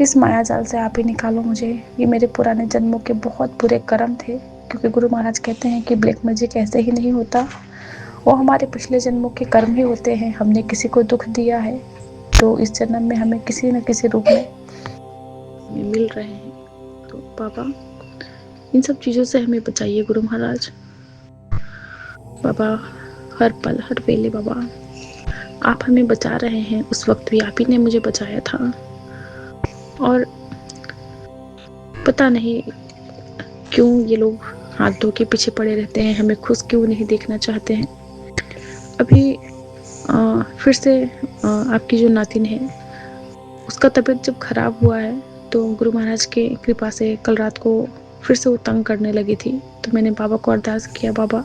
इस माया जाल से आप ही निकालो मुझे। ये मेरे पुराने जन्मों के बहुत बुरे कर्म थे, क्योंकि गुरु महाराज कहते हैं कि ब्लैक मैजिक ऐसे ही नहीं होता, वो हमारे पिछले जन्मों के कर्म ही होते हैं। हमने किसी को दुख दिया है तो इस जन्म में हमें किसी न किसी रूप में मिल रहे हैं। तो बाबा, इन सब चीज़ों से हमें बचाइए गुरु महाराज। बाबा, हर पल हर वेले बाबा आप हमें बचा रहे हैं। उस वक्त भी आप ही ने मुझे बचाया था, और पता नहीं क्यों ये लोग हाथ धो के पीछे पड़े रहते हैं, हमें खुश क्यों नहीं देखना चाहते हैं। अभी फिर से आपकी जो नातिन है उसका तबीयत जब खराब हुआ है, तो गुरु महाराज के कृपा से कल रात को फिर से वो तंग करने लगी थी। तो मैंने बाबा को अरदास किया, बाबा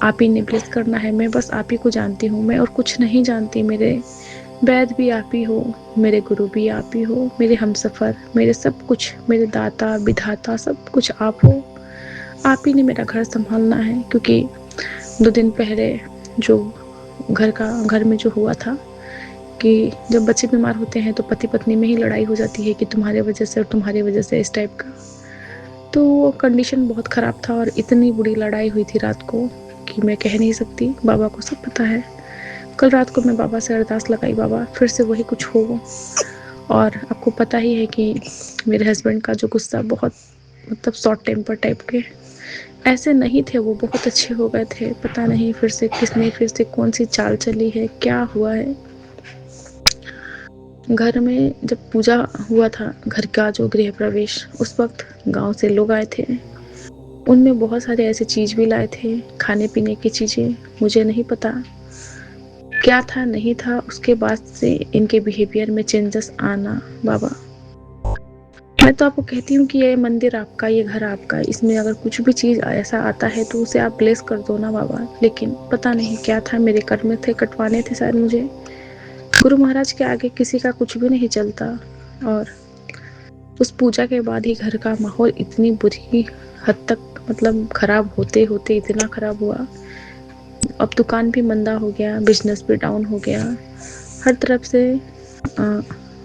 आप ही ने ब्लेस करना है, मैं बस आप ही को जानती हूँ, मैं और कुछ नहीं जानती। मेरे वैद भी आप ही हो, मेरे गुरु भी आप ही हो, मेरे हमसफ़र, मेरे सब कुछ, मेरे दाता विधाता सब कुछ आप हो। आप ही ने मेरा घर संभालना है। क्योंकि 2 दिन पहले जो घर में जो हुआ था कि जब बच्चे बीमार होते हैं तो पति पत्नी में ही लड़ाई हो जाती है कि तुम्हारे वजह से और तुम्हारी वजह से, इस टाइप का। तो वो कंडीशन बहुत ख़राब था और इतनी बुरी लड़ाई हुई थी रात को कि मैं कह नहीं सकती, बाबा को सब पता है। कल रात को मैं बाबा से अरदास लगाई, बाबा फिर से वही कुछ हो। और आपको पता ही है कि मेरे हस्बैंड का जो गुस्सा बहुत, मतलब शॉर्ट टेम्पर टाइप के ऐसे नहीं थे, वो बहुत अच्छे हो गए थे। पता नहीं फिर से किसने फिर से कौन सी चाल चली है, क्या हुआ है। घर में जब पूजा हुआ था, घर का जो गृह प्रवेश, उस वक्त गांव से लोग आए थे, उनमें बहुत सारे ऐसे चीज़ भी लाए थे, खाने पीने की चीज़ें। मुझे नहीं पता क्या था नहीं था, उसके बाद से इनके बिहेवियर में चेंजेस आना। बाबा, मैं तो आपको कहती हूँ कि ये मंदिर आपका, ये घर आपका, इसमें अगर कुछ भी चीज़ ऐसा आता है तो उसे आप ब्लेस कर दो ना बाबा। लेकिन पता नहीं क्या था, मेरे कर्म थे, कटवाने थे शायद मुझे। गुरु महाराज के आगे किसी का कुछ भी नहीं चलता। और उस पूजा के बाद ही घर का माहौल इतनी बुरी हद तक, मतलब खराब होते होते इतना खराब हुआ अब दुकान भी मंदा हो गया, बिजनेस भी डाउन हो गया, हर तरफ से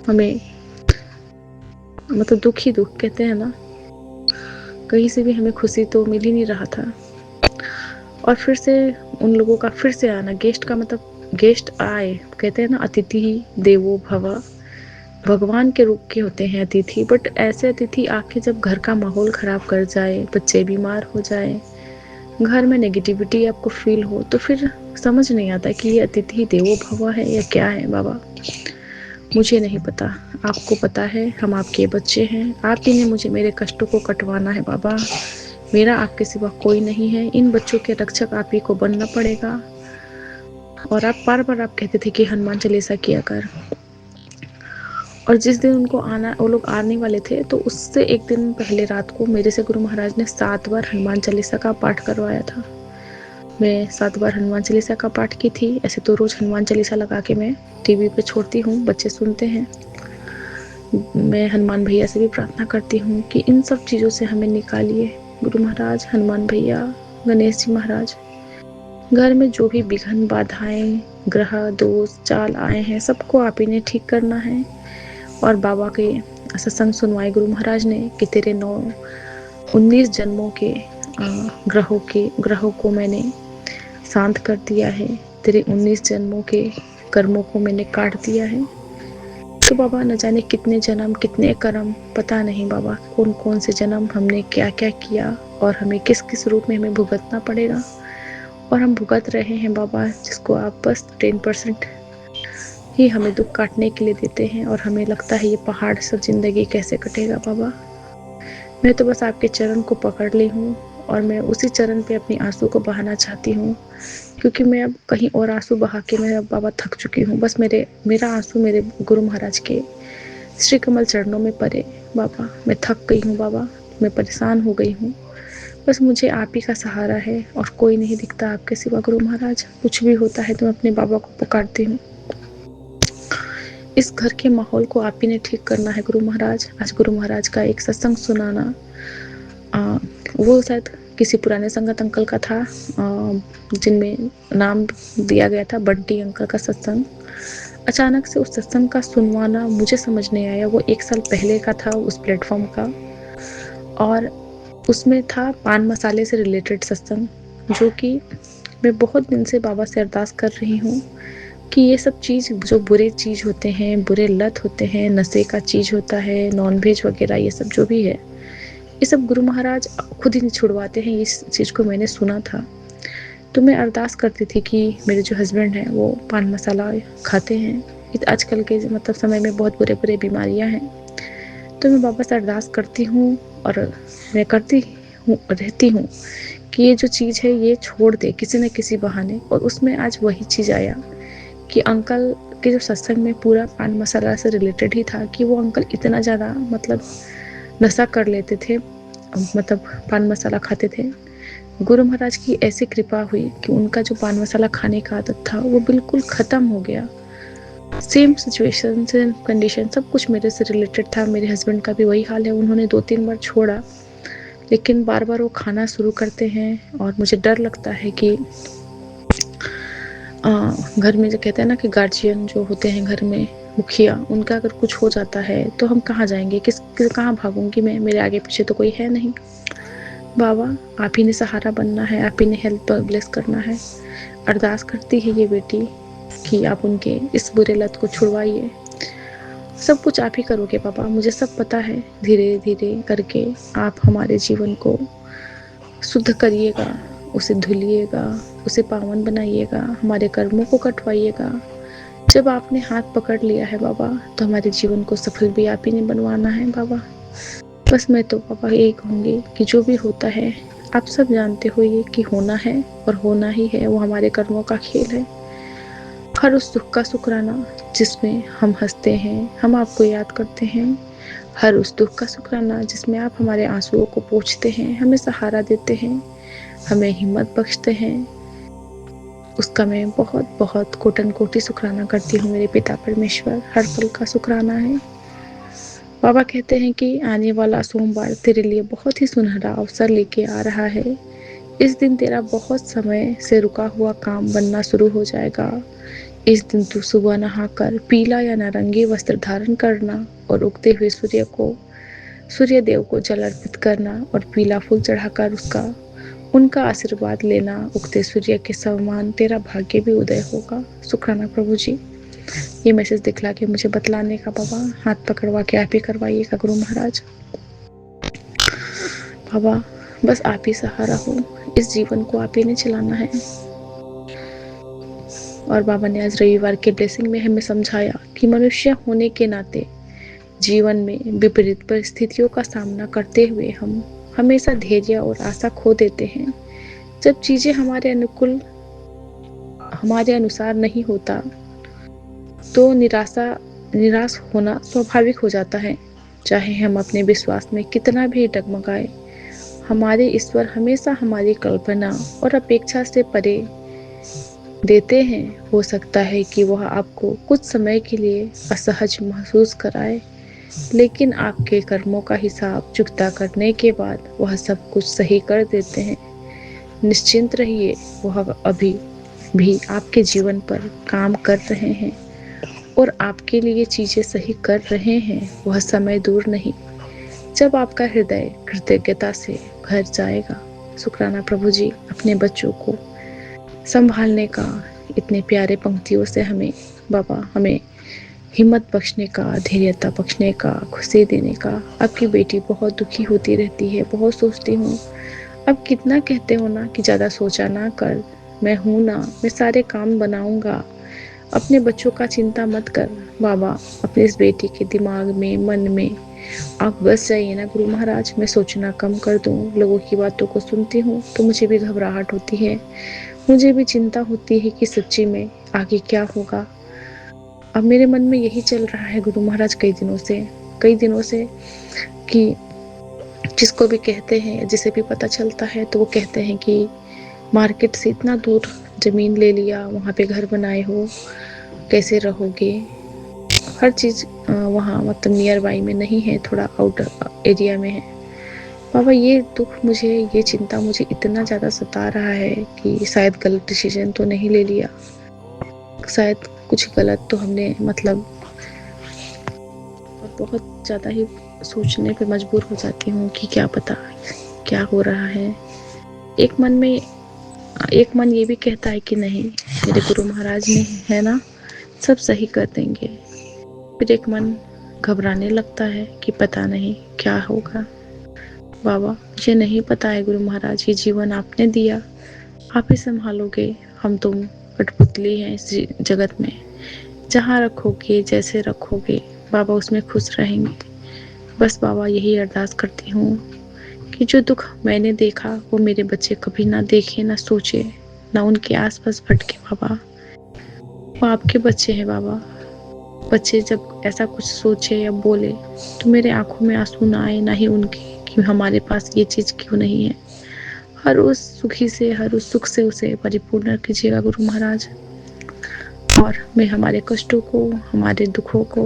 हमें मतलब दुख ही दुख, कहते हैं ना, कहीं से भी हमें खुशी तो मिल ही नहीं रहा था। और फिर से उन लोगों का फिर से आना, गेस्ट का मतलब गेस्ट आए, कहते हैं ना अतिथि देवो भव, भगवान के रूप के होते हैं अतिथि, बट ऐसे अतिथि आके जब घर का माहौल ख़राब कर जाए, बच्चे बीमार हो जाए, घर में नेगेटिविटी आपको फील हो, तो फिर समझ नहीं आता कि ये अतिथि देवो भव है या क्या है। बाबा मुझे नहीं पता, आपको पता है, हम आपके बच्चे हैं, आप ही ने मुझे मेरे कष्टों को कटवाना है बाबा, मेरा आपके सिवा कोई नहीं है, इन बच्चों के रक्षक आप ही को बनना पड़ेगा। और आप बार बार आप कहते थे कि हनुमान चालीसा किया कर, और जिस दिन उनको आना, वो लोग आने वाले थे, तो उससे एक दिन पहले रात को मेरे से गुरु महाराज ने 7 बार हनुमान चालीसा का पाठ करवाया था। मैं 7 बार हनुमान चालीसा का पाठ की थी। ऐसे तो रोज़ हनुमान चालीसा लगा के मैं टीवी पे छोड़ती हूँ, बच्चे सुनते हैं। मैं हनुमान भैया से भी प्रार्थना करती हूँ कि इन सब चीज़ों से हमें निकालिए गुरु महाराज, हनुमान भैया, गणेश जी महाराज। घर में जो भी विघ्न, बाधाएं, ग्रह दोष, चाल आए हैं, सबको आप ही ने ठीक करना है। और बाबा के सत्संग सुनवाए गुरु महाराज ने कि तेरे 19 जन्मों के ग्रहों को मैंने शांत कर दिया है, तेरे 19 जन्मों के कर्मों को मैंने काट दिया है। तो बाबा न जाने कितने जन्म, कितने कर्म, पता नहीं बाबा कौन कौन से जन्म हमने क्या क्या किया, और हमें किस किस रूप में हमें भुगतना पड़ेगा, और हम भुगत रहे हैं बाबा, जिसको आप बस 10% ही हमें दुख काटने के लिए देते हैं, और हमें लगता है ये पहाड़ सब जिंदगी कैसे कटेगा बाबा। मैं तो बस आपके चरण को पकड़ ली हूँ, और मैं उसी चरण पे अपनी आंसू को बहाना चाहती हूँ, क्योंकि मैं अब कहीं और आंसू बहा के मैं अब बाबा थक चुकी हूँ। बस मेरा आंसू मेरे गुरु महाराज के श्री कमल चरणों में पड़े बाबा। मैं थक गई हूँ बाबा, मैं परेशान हो गई हूँ, बस मुझे आप ही का सहारा है, और कोई नहीं दिखता आपके सिवा गुरु महाराज। कुछ भी होता है तो मैं अपने बाबा को पुकारती हूँ। इस घर के माहौल को आप ही ने ठीक करना है गुरु महाराज। आज गुरु महाराज का एक सत्संग सुनाना, वो शायद किसी पुराने संगत अंकल का था, जिनमें नाम दिया गया था बंटी अंकल का सत्संग। अचानक से उस सत्संग का सुनवाना मुझे समझ नहीं आया। वो 1 साल पहले का था उस प्लेटफॉर्म का, और उसमें था पान मसाले से रिलेटेड सत्संग, जो कि मैं बहुत दिन से बाबा से अरदास कर रही हूँ कि ये सब चीज़ जो बुरे चीज़ होते हैं, बुरे लत होते हैं, नशे का चीज़ होता है, नॉनवेज वगैरह, ये सब जो भी है, ये सब गुरु महाराज खुद ही छुड़वाते हैं। इस चीज़ को मैंने सुना था, तो मैं अरदास करती थी कि मेरे जो हस्बैंड हैं वो पान मसाला खाते हैं। आजकल के मतलब समय में बहुत बुरे बुरे बीमारियां हैं, तो मैं बाबा से अरदास करती हूँ, और मैं करती हूँ रहती हूँ कि ये जो चीज़ है ये छोड़ दे किसी न किसी बहाने। और उसमें आज वही चीज़ आया कि अंकल के जो सत्संग में पूरा पान मसाला से रिलेटेड ही था, कि वो अंकल इतना ज़्यादा मतलब नशा कर लेते थे, मतलब पान मसाला खाते थे। गुरु महाराज की ऐसी कृपा हुई कि उनका जो पान मसाला खाने का आदत था वो बिल्कुल ख़त्म हो गया। सेम सिचुएशन, सेम कंडीशन, सब कुछ मेरे से रिलेटेड था। मेरे हस्बैंड का भी वही हाल है, उन्होंने 2-3 बार छोड़ा, लेकिन बार बार वो खाना शुरू करते हैं, और मुझे डर लगता है कि घर में जो कहते हैं ना कि गार्जियन जो होते हैं घर में, मुखिया, उनका अगर कुछ हो जाता है तो हम कहाँ जाएंगे, कहाँ भागूंगी मैं, मेरे आगे पीछे तो कोई है नहीं। बाबा आप ही ने सहारा बनना है, आप ही ने हेल्प ब्लेस करना है। अरदास करती है ये बेटी कि आप उनके इस बुरे लत को छुड़वाइए। सब कुछ आप ही करोगे बाबा, मुझे सब पता है। धीरे धीरे करके आप हमारे जीवन को शुद्ध करिएगा, उसे धुलिएगा, उसे पावन बनाइएगा, हमारे कर्मों को कटवाइएगा। जब आपने हाथ पकड़ लिया है बाबा, तो हमारे जीवन को सफल भी आप ही ने बनवाना है बाबा। बस मैं तो बाबा यही कहूँगी कि जो भी होता है आप सब जानते हो ये कि होना है और होना ही है, वो हमारे कर्मों का खेल है। हर उस दुख का शुक्राना जिसमें हम हंसते हैं, हम आपको याद करते हैं, हर उस दुख का शुक्राना जिसमें आप हमारे आंसुओं को पोंछते हैं, हमें सहारा देते हैं, हमें हिम्मत बख्शते हैं, उसका मैं बहुत बहुत कोटन कोटि शुक्राना करती हूँ मेरे पिता परमेश्वर। हर पल का शुक्राना है। बाबा कहते हैं कि आने वाला सोमवार तेरे लिए बहुत ही सुनहरा अवसर लेके आ रहा है इस दिन तेरा बहुत समय से रुका हुआ काम बनना शुरू हो जाएगा। इस दिन तू सुबह नहाकर पीला या नारंगी वस्त्र धारण करना और उगते हुए सूर्य देव को जल अर्पित करना और पीला फूल चढ़ाकर उनका आशीर्वाद लेना। उगते सूर्य के समान तेरा भाग्य भी उदय होगा। शुक्राना प्रभु जी, ये मैसेज दिखला के मुझे बतलाने का बाबा, हाथ पकड़वा के आप ही करवाइएगा गुरु महाराज। बाबा बस आप ही सहारा हो, इस जीवन को आप ही ने चलाना है। और बाबा ने आज रविवार के ब्लेसिंग में हमें समझाया कि मनुष्य होने के नाते जीवन में विपरीत परिस्थितियों का सामना करते हुए हम हमेशा धैर्य और आशा खो देते हैं। जब चीजें हमारे अनुसार नहीं होता तो निराश होना स्वाभाविक हो जाता है। चाहे हम अपने विश्वास में कितना भी डगमगाए, हमारे ईश्वर हमेशा हमारी कल्पना और अपेक्षा से परे देते हैं। हो सकता है कि वह आपको कुछ समय के लिए असहज महसूस कराए, लेकिन आपके कर्मों का हिसाब चुकता करने के बाद वह सब कुछ सही कर देते हैं। निश्चिंत रहिए, वह अभी भी आपके जीवन पर काम कर रहे हैं और आपके लिए चीजें सही कर रहे हैं। वह समय दूर नहीं जब आपका हृदय कृतज्ञता से भर जाएगा। शुक्राना प्रभु जी, अपने बच्चों को संभालने का इतने प्यारे पंक्तियों से हमें हिम्मत बख्शने का, धैर्यता बख्शने का, खुशी देने का। आपकी बेटी बहुत दुखी होती रहती है, बहुत सोचती हूँ। अब कितना कहते हो ना कि ज़्यादा सोचा ना कर, मैं हूँ ना, मैं सारे काम बनाऊंगा, अपने बच्चों का चिंता मत कर। बाबा अपनी इस बेटी के दिमाग में, मन में आप बस जाइए ना गुरु महाराज। मैं सोचना कम कर दूँ, लोगों की बातों को सुनती हूँ तो मुझे भी घबराहट होती है, मुझे भी चिंता होती है कि सच्ची में आगे क्या होगा। अब मेरे मन में यही चल रहा है गुरु महाराज कई दिनों से कि जिसको भी कहते हैं, जिसे भी पता चलता है तो वो कहते हैं कि मार्केट से इतना दूर जमीन ले लिया, वहाँ पे घर बनाए हो, कैसे रहोगे। हर चीज़ वहाँ मतलब नियर बाई में नहीं है, थोड़ा आउटर एरिया में है। बाबा ये चिंता मुझे इतना ज़्यादा सता रहा है कि शायद गलत डिसीजन तो नहीं ले लिया, शायद कुछ गलत तो हमने मतलब, बहुत ज़्यादा ही सोचने पे मजबूर हो जाती हूँ कि क्या पता क्या हो रहा है। एक मन ये भी कहता है कि नहीं, मेरे गुरु महाराज ने है ना, सब सही कर देंगे। फिर एक मन घबराने लगता है कि पता नहीं क्या होगा। बाबा मुझे नहीं पता है गुरु महाराज, ये जीवन आपने दिया, आप ही संभालोगे। हम तुम कठपुतली हैं इस जगत में, जहाँ रखोगे, जैसे रखोगे बाबा उसमें खुश रहेंगे। बस बाबा यही अरदास करती हूँ कि जो दुख मैंने देखा वो मेरे बच्चे कभी ना देखे, ना सोचे, ना उनके आसपास भटके। बाबा वो आपके बच्चे हैं बाबा। बच्चे जब ऐसा कुछ सोचे या बोले तो मेरे आंखों में आंसू ना आए, ना ही उनके कि हमारे पास ये चीज़ क्यों नहीं है। हर उस सुख से उसे परिपूर्ण कीजिएगा गुरु महाराज। और मैं हमारे कष्टों को, हमारे दुखों को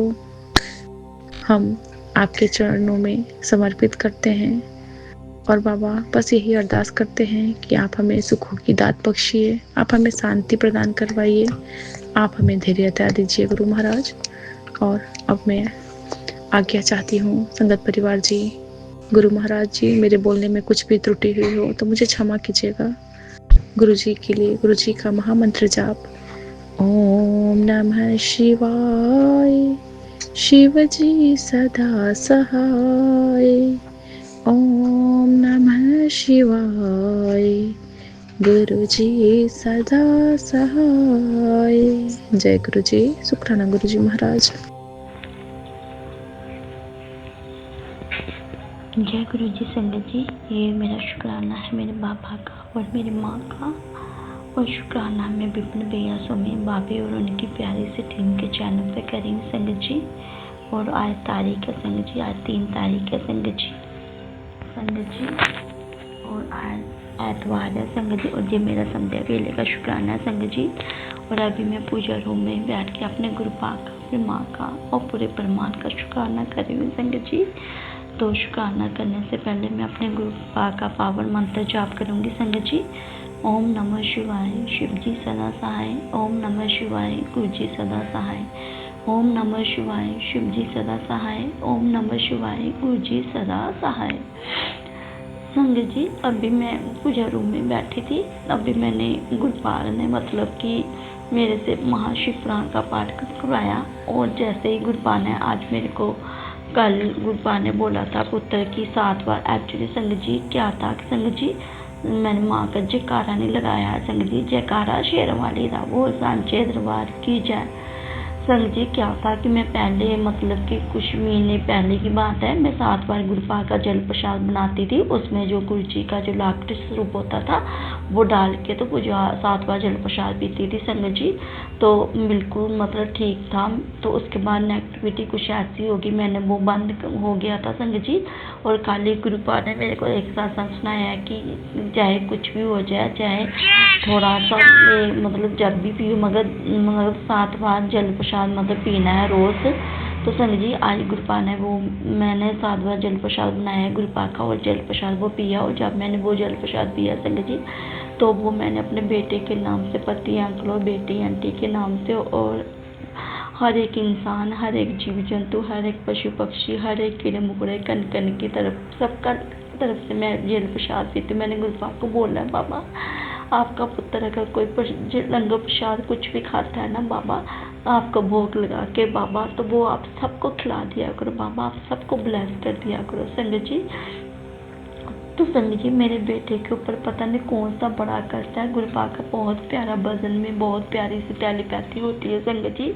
हम आपके चरणों में समर्पित करते हैं। और बाबा बस यही अरदास करते हैं कि आप हमें सुखों की दात बख्शिए, आप हमें शांति प्रदान करवाइए, आप हमें धैर्यता दीजिए गुरु महाराज। और अब मैं आज्ञा चाहती हूँ संगत परिवार जी, गुरु महाराज जी, मेरे बोलने में कुछ भी त्रुटि हुई हो तो मुझे क्षमा कीजिएगा। गुरु जी के लिए गुरु जी का महामंत्र जाप, ओम नमः शिवाय, शिव जी सदा सहाय। ओम नमः शिवाय, गुरु जी सदा सहाय। जय गुरु जी। शुक्राना गुरु जी महाराज। जय गुरु जी। संगत जी, ये मेरा शुक्राना है मेरे बाबा का और मेरी माँ का, और शुक्राना मैं विपिन भैया सुमी भाभी और उनकी प्यारी सी टीम के चैनल पे करेंगे संगत जी। और आज तारीख है संगत जी, आज 3 तारीख है संगत जी। और आज एतवार है संगत जी, और ये मेरा संध्या वेले का शुक्राना है संगत जी। और अभी मैं पूजा रूम में बैठ के अपने गुरु पाक का, अपनी माँ का और पूरे ब्रह्मांड का शुक्राना करेंगे संगत जी। तो शुक्राना करने से पहले मैं अपने गुरु पाक का पावन मंत्र जाप करूंगी संगत जी। ओम नमः शिवाय, शिव जी सदा सहाय। ओम नमः शिवाय, गुरु जी सदा सहाय। ओम नमः शिवाय, शिव जी सदा सहाय। ओम नमः शिवाय, गुरु जी सदा सहाय। संगत जी, अभी मैं पूजा रूम में बैठी थी, अभी मैंने गुरुपाल ने मतलब कि मेरे से महाशिव पुराण का पाठ करवाया। और जैसे ही गुरुपाल ने आज मेरे को कल गुरुपाल ने बोला था पुत्र की 7 बार, एक्चुअली संगत जी क्या था कि संगत जी मैंने माँ का जयकारा नहीं लगाया है संगत जी, जयकारा शेर वाली था, वो सांचे दरबार की जय। संगत जी क्या था कि मैं पहले मतलब कि कुछ महीने पहले की बात है, मैं 7 बार गुरुपाल का जल प्रसाद बनाती थी, उसमें जो गुरु जी का जो लाखटी स्वरूप होता था वो डाल के तो पूजा 7 बार जल प्रसाद पीती थी संगत जी। तो बिल्कुल मतलब ठीक था। तो उसके बाद नेगेटिविटी कुछ ऐसी होगी, मैंने वो बंद हो गया था संगत जी। और कल ही गुरुपाल ने मेरे को एक सत्संग सुनाया है कि चाहे कुछ भी हो जाए, चाहे थोड़ा सा मतलब जब भी पियो मगर 7 बार जल प्रसाद मतलब पीना है रोज़। तो संगत जी आज गुरुपाल ने वो मैंने 7 बार जल प्रसाद बनाया है गुरुपाल का, और जल प्रसाद वो पिया। और जब मैंने वो जल प्रसाद पिया संगत जी, तो वो मैंने अपने बेटे के नाम से, पति अंकल और बेटी आंटी के नाम से, और हर एक इंसान, हर एक जीव जंतु, हर एक पशु पक्षी, हर एक कीड़े मकोड़े, कण कण की तरफ सबका तरफ से मैं जल प्रसाद पीती। मैंने गुरुपाल को बोला है बाबा आपका पुत्र अगर कोई लंगर प्रसाद कुछ भी खाता है ना बाबा, आपका भोग लगा के बाबा, तो वो आप सबको खिला दिया करो बाबा, आप सबको ब्लेस कर दिया करो संगत जी। तो संगत जी मेरे बेटे के ऊपर पता नहीं कौन सा बड़ा कष्ट है। गुरुपाल का बहुत प्यारा भजन में बहुत प्यारी सी टेलीपैथी होती है संगत जी।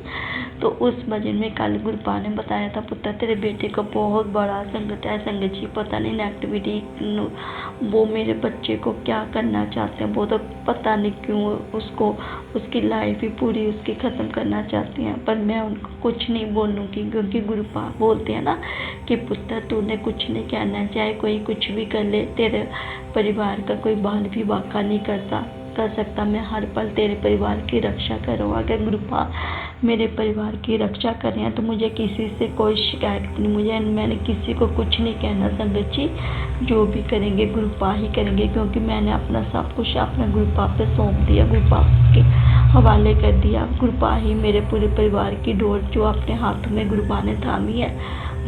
तो उस भजन में कल गुरुपाल ने बताया था पुत्र तेरे बेटे को बहुत बड़ा संकट है संगत जी, पता नहीं नेगेटिविटी वो मेरे बच्चे को क्या करना चाहते हैं, वो तो पता नहीं क्यों उसको उसकी लाइफ ही पूरी उसकी ख़त्म करना चाहती हैं। पर मैं उनको कुछ नहीं बोलूँगी, क्योंकि गुरुपाल बोलते हैं ना कि पुत्र तूने कुछ नहीं कहना, चाहे कोई कुछ भी कर ले, तेरे परिवार का कोई बाल भी वाक़ा नहीं कर सकता। मैं हर पल तेरे परिवार की रक्षा करूँगा। अगर गुरुपाल मेरे परिवार की रक्षा करें तो मुझे किसी से कोई शिकायत नहीं, मैंने किसी को कुछ नहीं कहना संगत जी। जो भी करेंगे गुरुपाल ही करेंगे, क्योंकि मैंने अपना सब कुछ अपना गुरुपाल पे सौंप दिया, गुरुपाल के हवाले कर दिया। गुरुपाल ही मेरे पूरे परिवार की डोर जो अपने हाथों में गुरुपाल ने थामी है,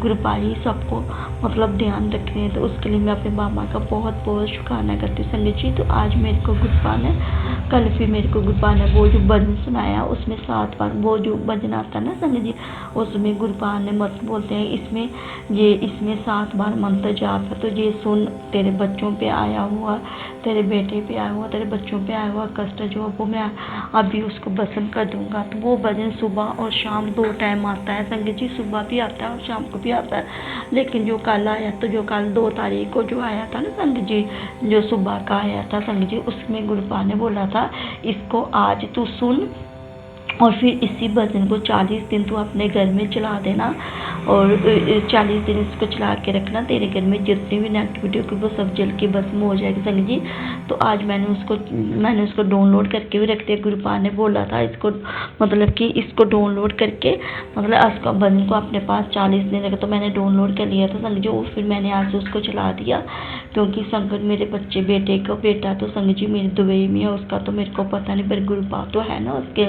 गुरुपाल ही सबको मतलब ध्यान रख रहे हैं। तो उसके लिए मैं अपने बाबा का बहुत बहुत शुक्राना करती हूँ संगत जी। तो आज मेरे को गुरुपाल ने कल फिर मेरे को गुरुपाल ने वो जो भजन सुनाया, उसमें 7 बार वो जो भजन आता है ना संगत जी, उसमें गुरुपाल ने मत बोलते हैं इसमें 7 बार मंत्र जाप है। तो ये सुन, तेरे बच्चों पे आया हुआ, तेरे बेटे पे आया हुआ, तेरे बच्चों पे आया हुआ कष्ट जो वो मैं अभी उसको भस्म कर दूंगा। तो वो भजन सुबह और शाम 2 टाइम आता है संगत जी, सुबह भी आता है और शाम को भी आता है। लेकिन जो कल आया, तो जो कल 2 तारीख को जो आया था ना संगत जी, जो सुबह का आया था संगत जी, उसमें गुरुपाल ने बोला था इसको आज तू सुन और फिर इसी भजन को 40 दिन तू अपने घर में चला देना, और 40 दिन इसको चला के रखना, तेरे घर में जितनी भी नेगेटिविटी होगी वो सब जल के भस्म हो जाएगी संगत जी। तो आज मैंने उसको डाउनलोड करके भी रख दिया। गुरुपाल ने बोला था इसको मतलब कि इसको डाउनलोड करके मतलब इसका भजन को अपने पास 40 दिन रखा, तो मैंने डाउनलोड कर लिया था संगत जी। और फिर मैंने आज उसको चला दिया, क्योंकि संगत मेरे बेटा तो संगत जी मेरी दुबई में है, उसका तो मेरे को पता नहीं, पर गुरुपाल तो है ना, उसके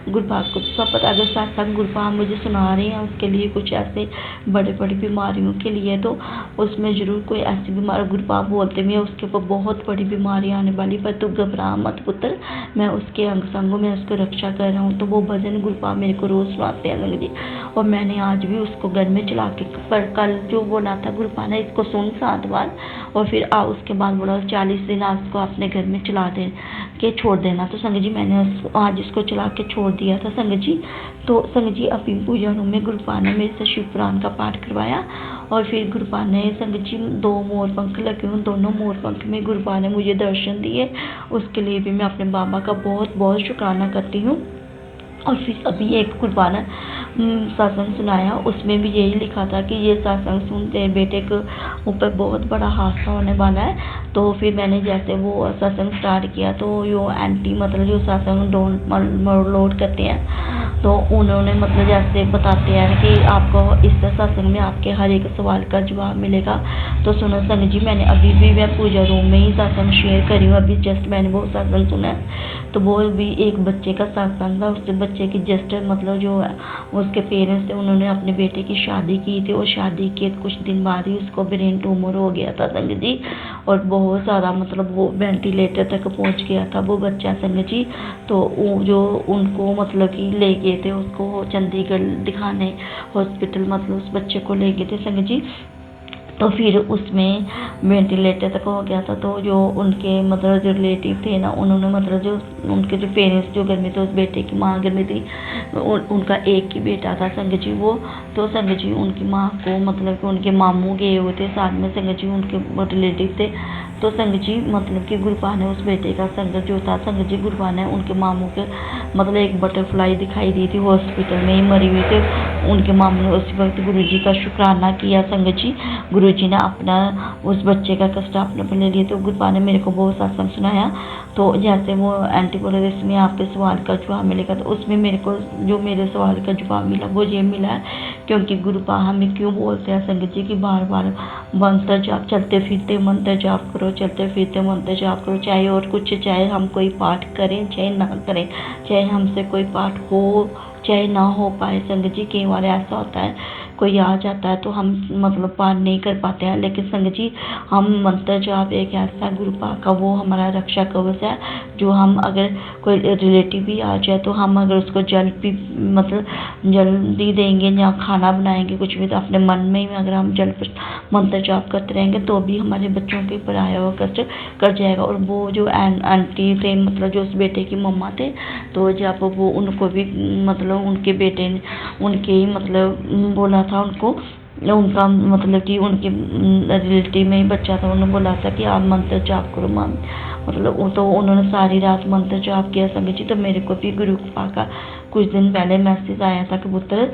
गुरुपाल को तो सब पता। अगर साथ गुरुपाल मुझे सुना रहे हैं उसके लिए कुछ ऐसे बड़े बीमारियों के लिए, तो उसमें ज़रूर कोई ऐसी बीमारी, गुरुपाल बोलते भी है उसके ऊपर बहुत बड़ी बीमारी आने वाली, पर तू घबरा मत पुत्र, मैं उसके अंग संगों में उसको रक्षा कर रहा हूँ। तो वो भजन गुरुपाल मेरे को रोज़ सुनाते हैं संगत जी। और मैंने आज भी उसको घर में चला के, पर कल जो बोला था गुरुपाल ने इसको सुन 7 बार, और फिर उसके बाद बोला 40 दिन आज को अपने घर में चला दे के छोड़ देना। तो संगत जी मैंने आज इसको चला के छोड़ दिया था संगत जी। तो संगत जी अभी पूजा रूम में गुरुपाल ने मेरे से शिव पुराण का पाठ करवाया, और फिर गुरुपाल ने संगत जी 2 मोर पंख लगे हुए, दोनों मोर पंख में गुरुपाल ने मुझे दर्शन दिए। उसके लिए भी मैं अपने बाबा का बहुत बहुत शुक्राना करती हूँ। और फिर अभी एक गुरुपाल सत्संग सुनाया, उसमें भी यही लिखा था कि ये सत्संग सुन तेरे बेटे के ऊपर बहुत बड़ा हादसा होने वाला है। तो फिर मैंने जैसे वो सत्संग स्टार्ट किया तो जो आंटी मतलब जो सत्संग डाउनलोड करते हैं तो उन्होंने मतलब जैसे बताते हैं कि आपको इस सत्संग में आपके हर एक सवाल का जवाब मिलेगा। तो सुनो संगत जी, मैंने अभी भी मैं पूजा रूम में ही सत्संग शेयर करी हूँ, अभी जस्ट मैंने वो सत्संग सुना है। तो वो भी एक बच्चे का सत्संग था, उस बच्चे की जस्ट मतलब जो है उसके पेरेंट्स थे, उन्होंने अपने बेटे की शादी की थी और शादी के कुछ दिन बाद ही उसको ब्रेन ट्यूमर हो गया था संगत जी, और बहुत ज़्यादा मतलब वो वेंटिलेटर तक पहुंच गया था वो बच्चा संगत जी। तो जो उनको मतलब कि ले गए थे उसको चंडीगढ़ दिखाने हॉस्पिटल, मतलब उस बच्चे को ले गए थे संगत जी। तो फिर उसमें वेंटिलेटर तक हो गया था। तो जो उनके मतलब जो रिलेटिव थे ना, उन्होंने मतलब जो उनके जो पेरेंट्स जो घर में थे, उस बेटे की माँ घर में थी, उनका एक ही बेटा था संगत जी वो। तो संगत जी उनकी माँ को मतलब कि उनके मामू गए हुए थे साथ में संगत जी, उनके रिलेटिव थे। तो संगत जी मतलब कि गुरुपा ने उस बेटे का संगत जो था संगत जी, गुरुपा ने उनके मामू के मतलब एक बटरफ्लाई दिखाई दी थी हॉस्पिटल में ही मरी हुई थे। उनके मामू ने उस वक्त गुरुजी का शुक्राना किया संगत जी, गुरुजी ने अपना उस बच्चे का कष्ट अपने पर ले लिया। तो गुरुपा ने मेरे को बहुत सत्संग सुनाया। तो जैसे वो एंटी बोले इसमें आपके सवाल का जवाब मिलेगा, तो उसमें मेरे को जो मेरे सवाल का जवाब मिला वो ये मिला है, क्योंकि गुरुपा हमें क्यों बोलते हैं संगत जी कि बार बार मंत्र जाप, चलते फिरते मंत्र जाप करो, चलते फिरते मंत्र जाप करो, चाहे और कुछ, चाहे हम कोई पाठ करें चाहे ना करें, चाहे हमसे कोई पाठ हो चाहे ना हो पाए संगत जी। कई बार ऐसा होता है कोई आ जाता है तो हम मतलब पाठ नहीं कर पाते हैं, लेकिन संगत जी हम मंत्र जाप एक ऐसा गुरुपा का वो हमारा रक्षा कवच है, जो हम अगर कोई रिलेटिव भी आ जाए तो हम अगर उसको जल भी मतलब जल्दी देंगे या खाना बनाएंगे कुछ भी, तो अपने मन में ही अगर हम जल मंत्र जाप करते रहेंगे तो भी हमारे बच्चों के ऊपर आया हुआ कष्ट कर जाएगा। और वो जो आंटी थे मतलब जो उस बेटे की मम्मा थे, तो जब वो उनको भी मतलब उनके बेटे ने उनके ही मतलब बोला था उनको, उनका मतलब कि उनके रिलेटिव में ही बच्चा था, उन्होंने बोला था कि आप मंत्र जाप करो माम, मतलब तो उन्होंने सारी रात मंत्र जाप किया संगत जी। तो मेरे को भी गुरु कृपा का कुछ दिन पहले मैसेज आया था कि पुत्र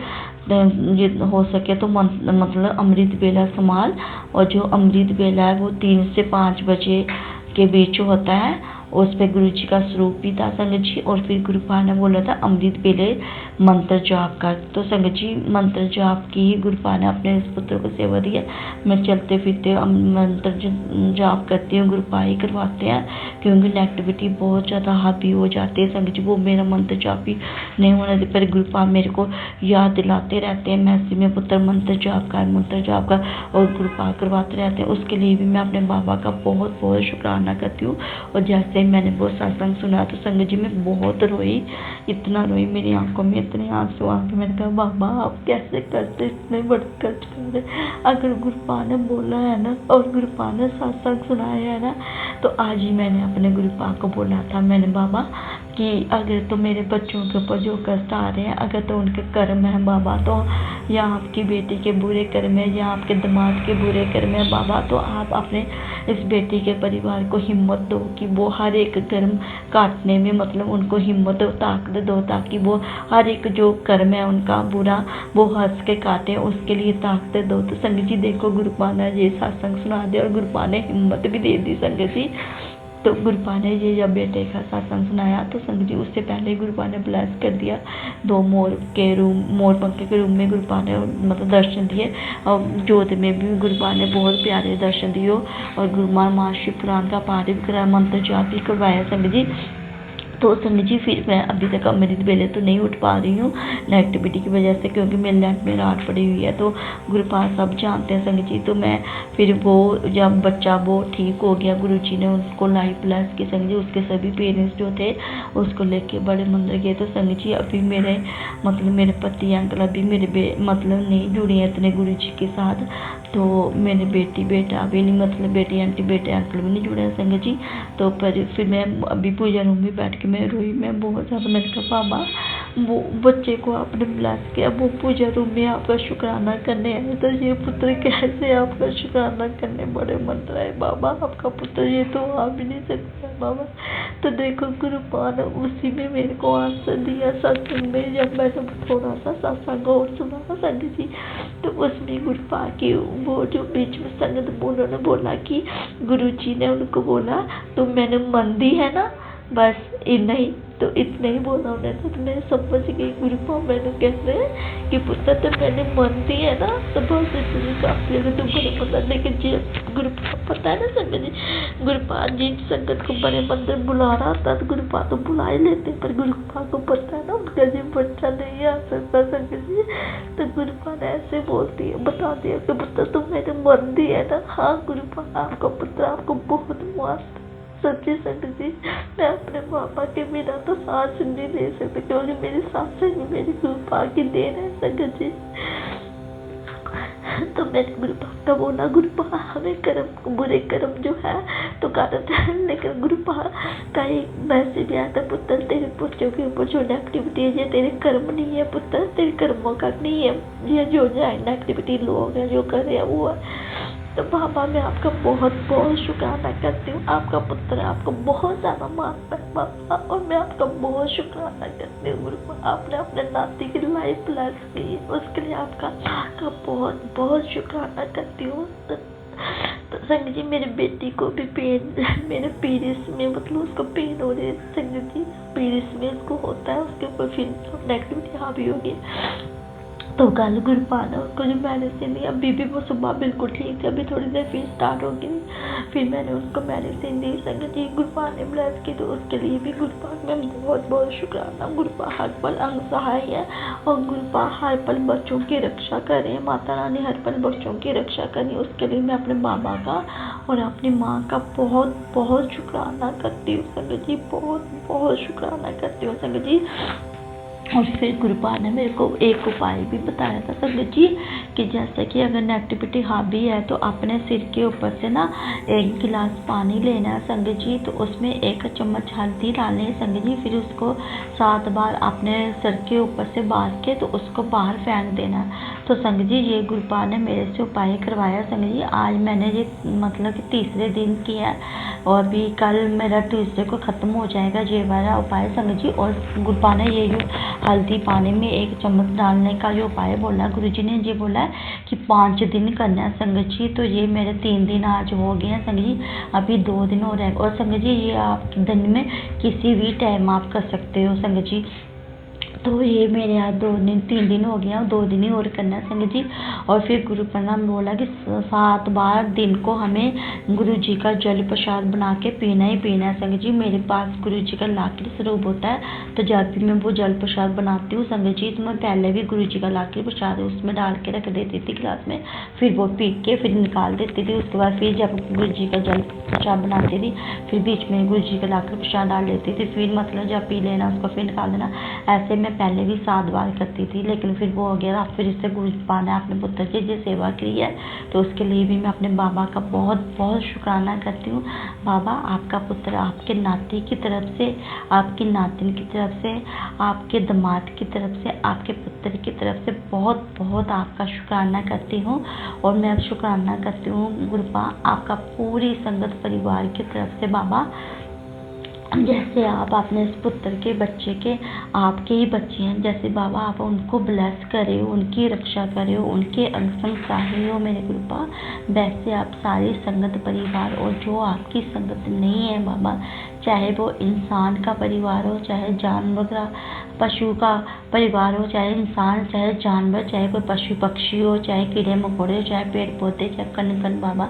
ये हो सके तो मतलब अमृत बेला संभाल, और जो अमृत बेला है वो 3 से 5 बजे के बीच होता है, उस पर गुरु जी का स्वरूप भी था संगत जी। और फिर गुरुपा ने बोला था अमृत बेले मंत्र जाप कर। तो संगत जी मंत्र जाप की गुरुपा ने अपने इस पुत्र को सेवा दी है। मैं चलते फिरते मंत्र जाप करती हूँ, गुरुपा ही करवाते हैं, क्योंकि नेगेटिविटी बहुत ज़्यादा हावी हो जाती है संगत जी। वो मेरा मंत्र जाप ही नहीं होने देते, पर गुरुपा मेरे को याद दिलाते रहते हैं मैसेज में, पुत्र मंत्र जाप कर, मंत्र जाप कर, और गुरुपा करवाते रहते हैं। उसके लिए भी मैं अपने बाबा का बहुत बहुत शुक्राना करती हूँ। और जैसे मैंने वो सत्संग सुना तो संगत जी मैं बहुत रोई, इतना रोई, मेरी आंखों में इतने आंसू आ गए। मैंने कहा बाबा आप कैसे करते, इतने बड़े कष्ट कर रहे, अगर गुरुपा ने बोला है ना और गुरुपा ने सत्संग सुनाया है ना, तो आज ही मैंने अपने गुरुपा को बोला था, मैंने बाबा कि अगर तो मेरे बच्चों के ऊपर जो कष्ट आ रहे हैं, अगर तो उनके कर्म है बाबा, तो या आपकी बेटी के बुरे कर्म है या आपके दामाद के बुरे कर्म है बाबा, तो आप अपने इस बेटी के परिवार को हिम्मत दो कि वो हर एक कर्म काटने में मतलब उनको हिम्मत और ताकत दो, ताकि वो हर एक जो कर्म है उनका बुरा वो हंस के काटे, उसके लिए ताकत दो। तो संगत जी देखो गुरुपा ने ये सत्संग सुना दिया और गुरुपा ने हिम्मत भी दे दी संगत जी। तो गुरुपा ने ये जब बेटे का सत्संग सुनाया तो संगत जी उससे पहले गुरुपा ने ब्लेस कर दिया, 2 मोर पंखे के रूम में गुरुपा ने मतलब दर्शन दिए, और जोत में भी गुरुपा ने बहुत प्यारे दर्शन दिए, और गुरुमा माँ शिव पुराण का पाठ भी कराया, मंत्र जाप भी करवाया संगत जी। तो संगत जी फिर मैं अभी तक अमृत बेले तो नहीं उठ पा रही हूँ नेगेटिविटी की वजह से, क्योंकि मेरे लैंप में रात पड़ी हुई है, तो गुरुपा सब जानते हैं संगत जी। तो मैं फिर वो जब बच्चा वो ठीक हो गया, गुरुजी ने उसको लाइव ब्लेस की संगत जी, उसके सभी पेरेंट्स जो थे उसको लेके बड़े मंदिर गए। तो संगत जी अभी मेरे मतलब मेरे पति अंकल अभी मेरे मतलब नहीं जुड़े हैं इतने गुरु जी के साथ, तो मेरे बेटी बेटा भी नहीं मतलब बेटी आंटी बेटे अंकल भी नहीं जुड़े हैं संगत जी। तो पर फिर मैं अभी पूजा रूम में बैठ के मैं रोई, मैं बहुत ज़्यादा, मैंने कहा बाबा वो बच्चे को आपने ब्लेस किया, वो पूजा रूम में आपका शुक्राना करने आए, तो ये पुत्र कैसे आपका शुक्राना करने बड़े मन रहा है बाबा, आपका पुत्र ये तो आ भी नहीं सकता है बाबा। तो देखो गुरुपाल उसी में मेरे को आंसर दिया सत्संग में, जब मैंने थोड़ा सा सत्संग और सुना था संगत जी, तो उसमें गुरुपा की वो जो बीच में संगत उन्होंने बोला कि गुरुजी ने उनको बोला तो मैंने मन दी है ना, बस इतना ही, तो इतना ही बोला उन्होंने। तो मैं समझ गई गुरुपा मैंने कहते हैं कि पुत्र तो मैंने मन दी है ना, तो बस इतनी काफी है, तुम बड़े पता। लेकिन जी गुरुपा पता है ना संगत जी, गुरुपा जी संगत को बड़े मंदिर बुला रहा था तो गुरुपा तो बुला ही लेते, पर गुरुपा को पता है ना उनका जी बच्चा नहीं आ सकता संगत जी। तो गुरुपा ने ऐसे बोलती है, बता दिया कि पुत्र तुम मैंने मन दी है ना। हाँ गुरुपा आपका पुत्र आपको बहुत मस्त सच्ची संगत जी, मैं अपने पापा के बिना तो सांस नहीं ले सकती, क्योंकि मेरी सांस भी मेरी गुरुपा की देन है संगत जी। तो मैंने गुरुपा का बोला गुरुपा हमें कर्म बुरे कर्म जो है तो कारण है, लेकिन गुरुपा का एक मैसेज भी आता पुत्र तेरे बच्चों के ऊपर जो नेगेटिविटी है ये तेरे कर्म नहीं है पुत्र, तेरे कर्मों का नहीं है, ये जो नेगेटिविटी लोग हैं जो कर रहे हैं वो है। तो बाबा मैं आपका बहुत बहुत शुक्राना करती हूँ, आपका पुत्र आपको बहुत ज़्यादा मानता है बाबा, और मैं आपका बहुत शुक्राना करती हूँ गुरुपा, आपने अपने नाती की लाइफ ब्लेस की है, उसके लिए आपका बहुत बहुत शुक्राना करती हूँ। तो संगत जी मेरी बेटी को भी पेन मेरे पीरियड्स में मतलब उसको पेन हो रही है संगत जी, पीरियड्स में उसको होता है, उसके ऊपर फिर नेगेटिविटी हावी होगी। तो कल गुरुपाल ने उसको जो मेडिसिन दी, अभी भी वो सुबह बिल्कुल ठीक है, अभी थोड़ी देर फिर स्टार्ट होगी, फिर मैंने उसको मेडिसिन दी संगत जी, गुरुपाल ने ब्लेस की, तो उसके लिए भी गुरुपाल में बहुत बहुत शुक्राना। गुरुपाल हर पल अंग सहाय है और गुरुपाल हर पल बच्चों की रक्षा करें, माता रानी हर पल बच्चों की रक्षा करें, उसके लिए मैं अपने बाबा का और अपनी माँ का बहुत बहुत शुक्राना करती हूँ संगत जी, बहुत बहुत शुक्राना करती हूँ संगत जी। और फिर गुरुपाल ने मेरे को एक उपाय भी बताया था संगत जी कि जैसे कि अगर नेगेटिविटी हावी है तो अपने सिर के ऊपर से ना 1 गिलास पानी लेना है संगत जी, तो उसमें 1 चम्मच हल्दी डालनी है संगत जी, फिर उसको 7 बार अपने सिर के ऊपर से बांध के तो उसको बाहर फेंक देना है। तो संगत जी ये गुरुपाल ने मेरे से उपाय करवाया संगत जी, आज मैंने ये मतलब कि तीसरे दिन किया है और भी कल मेरा ट्यूसडे को ख़त्म हो जाएगा ये वाला उपाय संगत जी। और गुरुपाल ने ये जो हल्दी पानी में 1 चम्मच डालने का जो उपाय बोला, गुरुजी ने ये बोला है कि 5 दिन करना है संगत जी, तो ये मेरे 3 दिन आज हो गए हैं संगत जी, अभी 2 दिन हो रहे हैं। और संगत जी ये आप दिन में किसी भी टाइम आप कर सकते हो संगत जी, तो ये मेरे यहाँ 3 दिन हो गया, 2 दिन ही और करना है संगत जी। और फिर गुरु प्रणाम बोला कि 7 बार दिन को हमें गुरु जी का जल प्रसाद बना के पीना ही पीना है संगत जी। मेरे पास गुरु जी का लाखड़ी स्वरूप होता है, तो जब भी मैं वो जल प्रसाद बनाती हूँ संगत जी, तो मैं पहले भी गुरु जी का लाखड़ी प्रसाद उसमें डाल के रख देती थी गिलास में, फिर वो पी के फिर निकाल देती थी। उसके बाद फिर जब गुरु जी का जल प्रसाद बनाती थी फिर बीच में गुरु जी का लाखड़ी प्रसाद डाल देती थी, फिर मतलब जब पी लेना उसको फिर निकाल देना। ऐसे मैं पहले भी 7 बार करती थी, लेकिन फिर वो हो गया, फिर इससे गुरुपाल ने अपने पुत्र की जो सेवा की है तो उसके लिए भी मैं अपने बाबा का बहुत बहुत शुक्राना करती हूँ। बाबा आपका पुत्र आपके नाती की तरफ से, आपकी नातिन की तरफ से, आपके दामाद की तरफ से, आपके पुत्र की तरफ से बहुत बहुत आपका शुक्राना करती हूँ। और मैं अब शुक्राना करती हूँ गुरुपाल आपका पूरी संगत परिवार की तरफ से बाबा, जैसे आप अपने इस पुत्र के बच्चे के आपके ही बच्चे हैं, जैसे बाबा आप उनको ब्लेस करें, उनकी रक्षा करें, उनके अंग संग सहाय हो मेरे गुरुपा, वैसे आप सारी संगत परिवार और जो आपकी संगत नहीं है बाबा, चाहे वो इंसान का परिवार हो, चाहे जानवर का पशु का परिवार हो, चाहे इंसान चाहे जानवर, चाहे कोई पशु पक्षी हो, चाहे कीड़े मकोड़े हो, चाहे पेड़ पौधे, चाहे कण कण बाबा,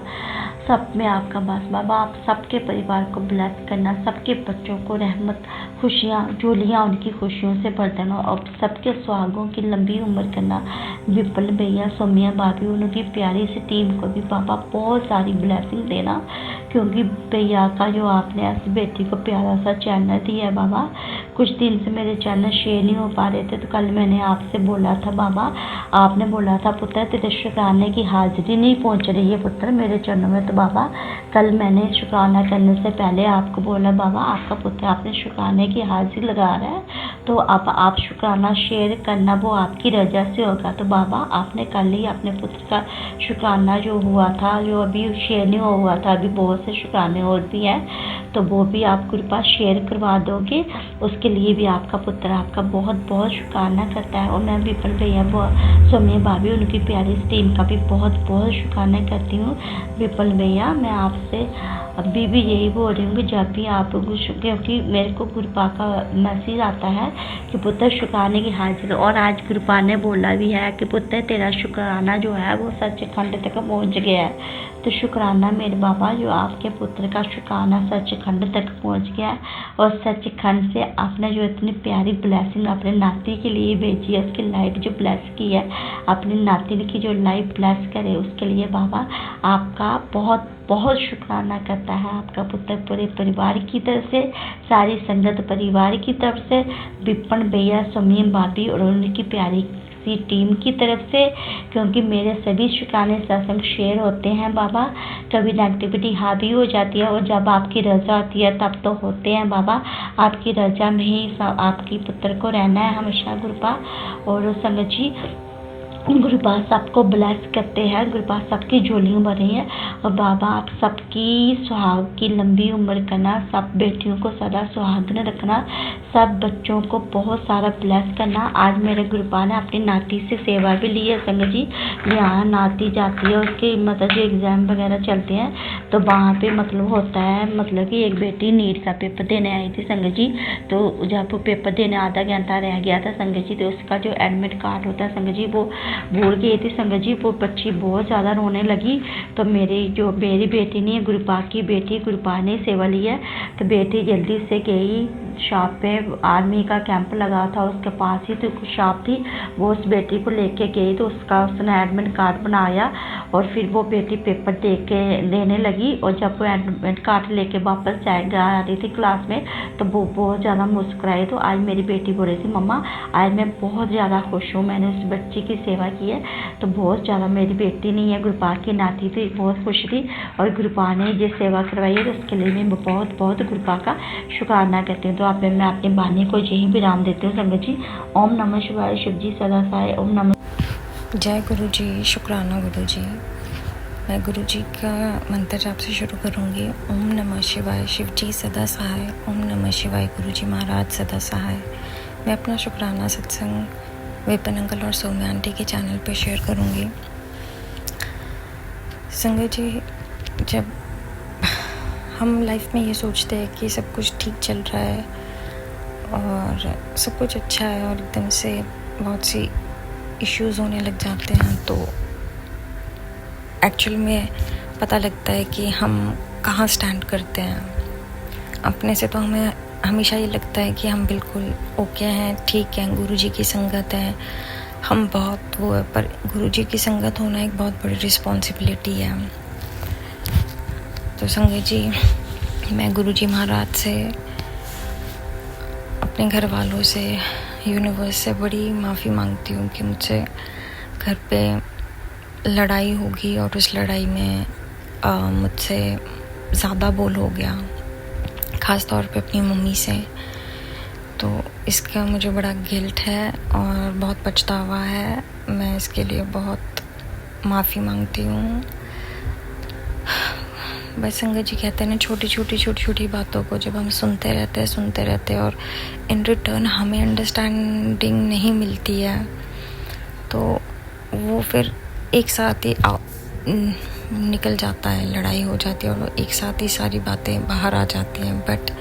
सब में आपका वास बाबा। आप सबके परिवार को ब्लेस करना, सबके बच्चों को रहमत खुशियाँ झोलियाँ उनकी खुशियों से भर देना और सबके सुहागों की लंबी उम्र करना। विपल भैया सोमिया भाभी उनकी प्यारी सी टीम को भी बाबा बहुत सारी ब्लेसिंग देना, क्योंकि भैया का जो आपने ऐसी बेटी को प्यारा सा चैनल दिया है बाबा, कुछ दिन से मेरे चैनल शेयर नहीं हो पा रहे थे, तो कल मैंने आपसे बोला था बाबा, आपने बोला था पुत्र तेरे शुक्राने की हाजिरी नहीं पहुंच रही है पुत्र मेरे चरणों में। तो बाबा कल मैंने शुक्राना करने से पहले आपको बोला बाबा आपका पुत्र आपने शुक्राने की हाजिरी लगा रहा है, तो अब आप शुक्राना शेयर करना वो आपकी रजा से होगा। तो बाबा आपने कल ही अपने पुत्र का शुक्राना जो हुआ था, जो अभी शेयर नहीं हुआ था, अभी बहुत से शुक्राने और भी हैं, तो वो भी आप कृपा शेयर करवा दोगे, उसके लिए भी आपका पुत्र आपका बहुत बहुत शुक्राना करता है। और मैं विपुल भैया सोमिया भाभी उनकी प्यारी टीम का भी बहुत बहुत शुक्राना करती हूँ। विपुल भैया मैं आपसे अभी भी यही बोल रही हूँ कि जब भी आप क्योंकि मेरे को गुरुपा का मैसेज आता है कि पुत्र शुक्राने की हाजिर, और आज गुरुपा ने बोला भी है कि पुत्र तेरा शुक्राना जो है वो सचखंड तक पहुँच गया है। तो शुक्राना मेरे बाबा जो आपके पुत्र का शुक्राना सचखंड तक पहुँच गया है, और सचखंड से आपने जो इतनी प्यारी ब्लेसिंग अपने नाती के लिए भेजी है, उसकी लाइफ जो ब्लेस की है, अपनी नातिन की जो लाइफ ब्लेस करे, उसके लिए बाबा आपका बहुत बहुत शुक्राना करता है आपका पुत्र पूरे परिवार की तरफ से, सारी संगत परिवार की तरफ से, विपन भैया सोमिया भाभी और उनकी प्यारी सी टीम की तरफ से, क्योंकि मेरे सभी शुक्राने सत्संग शेयर होते हैं बाबा। कभी नेगेटिविटी हावी हो जाती है, और जब आपकी रजा होती है तब तो होते हैं बाबा। आपकी रजा में ही आपकी पुत्र को रहना है हमेशा गुरुपा। और संगत जी गुरुपा सबको ब्लेस करते हैं, गुरुपा सबकी झोलियाँ भर रही हैं, और बाबा आप सबकी सुहाग की लंबी उम्र करना, सब बेटियों को सदा सुहागन रखना, सब बच्चों को बहुत सारा ब्लेस करना। आज मेरे गुरुपा ने अपनी नाती से सेवा भी ली है संगत जी। यहाँ नाती जाती है, उसके मतलब जो एग्ज़ाम वगैरह चलते हैं, तो वहाँ पे मतलब होता है, मतलब कि एक बेटी नीट का पेपर देने आई थी संगत जी। तो जब वो पेपर देने आधा घंटा रह गया था संगत जी, तो उसका जो एडमिट कार्ड होता है संगत जी वो भूल गई थी संगत जी। वो बच्ची बहुत ज़्यादा रोने लगी, तो मेरी बेटी ने गुरुपा की बेटी गुरुपा ने सेवा ली है, तो बेटी जल्दी से गई शॉप पे, आर्मी का कैंप लगा था उसके पास ही तो कुछ शॉप थी, वो उस बेटी को लेके गई, तो उसने एडमिट कार्ड बनाया, और फिर वो बेटी पेपर देने लगी। और जब वो एडमिट कार्ड लेके वापस जा रही थी क्लास में, तो वो बहुत ज़्यादा मुस्कुराई। तो आज मेरी बेटी बोल रही थी मम्मा आज मैं बहुत ज़्यादा खुश हूँ, मैंने उस बच्ची की सेवा की है, तो बहुत ज़्यादा मेरी बेटी नहीं है गुरुपा की नाती थी, बहुत खुश थी, और गुरुपा ने ये सेवा करवाई है, तो उसके लिए मैं बहुत बहुत गुरुपा का शुक्राना करती हूँ। तो आप मैं अपनी वाणी को यही विराम देती हूँ संगत जी। ओम नमः शिवाय, शिव जी सदा सहाय। ओम नमः। जय गुरु जी, शुक्राना गुरु जी। मैं गुरु जी का मंत्र जाप से शुरू करूँगी। ओम नमः शिवाय, शिव जी सदा सहाय। ओम नमः शिवाय, गुरु जी महाराज सदा सहाय। मैं अपना शुक्राना सत्संग विपिन अंकल और सोम्या आंटी के चैनल पे शेयर करूँगी। संगत जी, जब हम लाइफ में ये सोचते हैं कि सब कुछ ठीक चल रहा है और सब कुछ अच्छा है, और एकदम से बहुत सी इश्यूज़ होने लग जाते हैं, तो एक्चुअल में पता लगता है कि हम कहाँ स्टैंड करते हैं। अपने से तो हमें हमेशा ये लगता है कि हम बिल्कुल ओके हैं, ठीक हैं, गुरुजी की संगत है, हम बहुत वो है, पर गुरुजी की संगत होना एक बहुत बड़ी रिस्पॉन्सिबिलिटी है। तो संगत जी, मैं गुरुजी महाराज से, अपने घर वालों से, यूनिवर्स से बड़ी माफ़ी मांगती हूँ कि मुझसे घर पे लड़ाई होगी, और उस लड़ाई में मुझसे ज़्यादा बोल हो गया, ख़ास तौर पे अपनी मम्मी से। तो इसका मुझे बड़ा गिल्ट है और बहुत पछतावा है। मैं इसके लिए बहुत माफ़ी मांगती हूँ। बस संगत जी कहते हैं ना, छोटी छोटी बातों को जब हम सुनते रहते और इन रिटर्न हमें अंडरस्टैंडिंग नहीं मिलती है, तो वो फिर एक साथ ही निकल जाता है, लड़ाई हो जाती है, और एक साथ ही सारी बातें बाहर आ जाती हैं। बट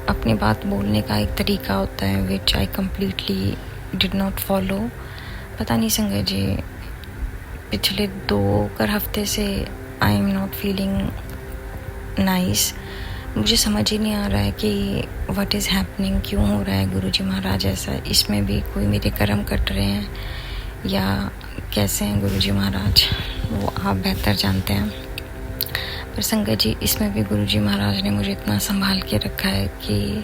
अपनी बात बोलने का एक तरीका होता है which I completely did not follow. पता नहीं संगत जी, पिछले 2 हफ्ते से I am not feeling nice. मुझे समझ ही नहीं आ रहा है कि व्हाट इज़ हैपनिंग, क्यों हो रहा है गुरुजी महाराज ऐसा। इसमें भी कोई मेरे कर्म कट रहे हैं या कैसे हैं गुरुजी महाराज, वो आप बेहतर जानते हैं। पर संगत जी, इसमें भी गुरुजी महाराज ने मुझे इतना संभाल के रखा है कि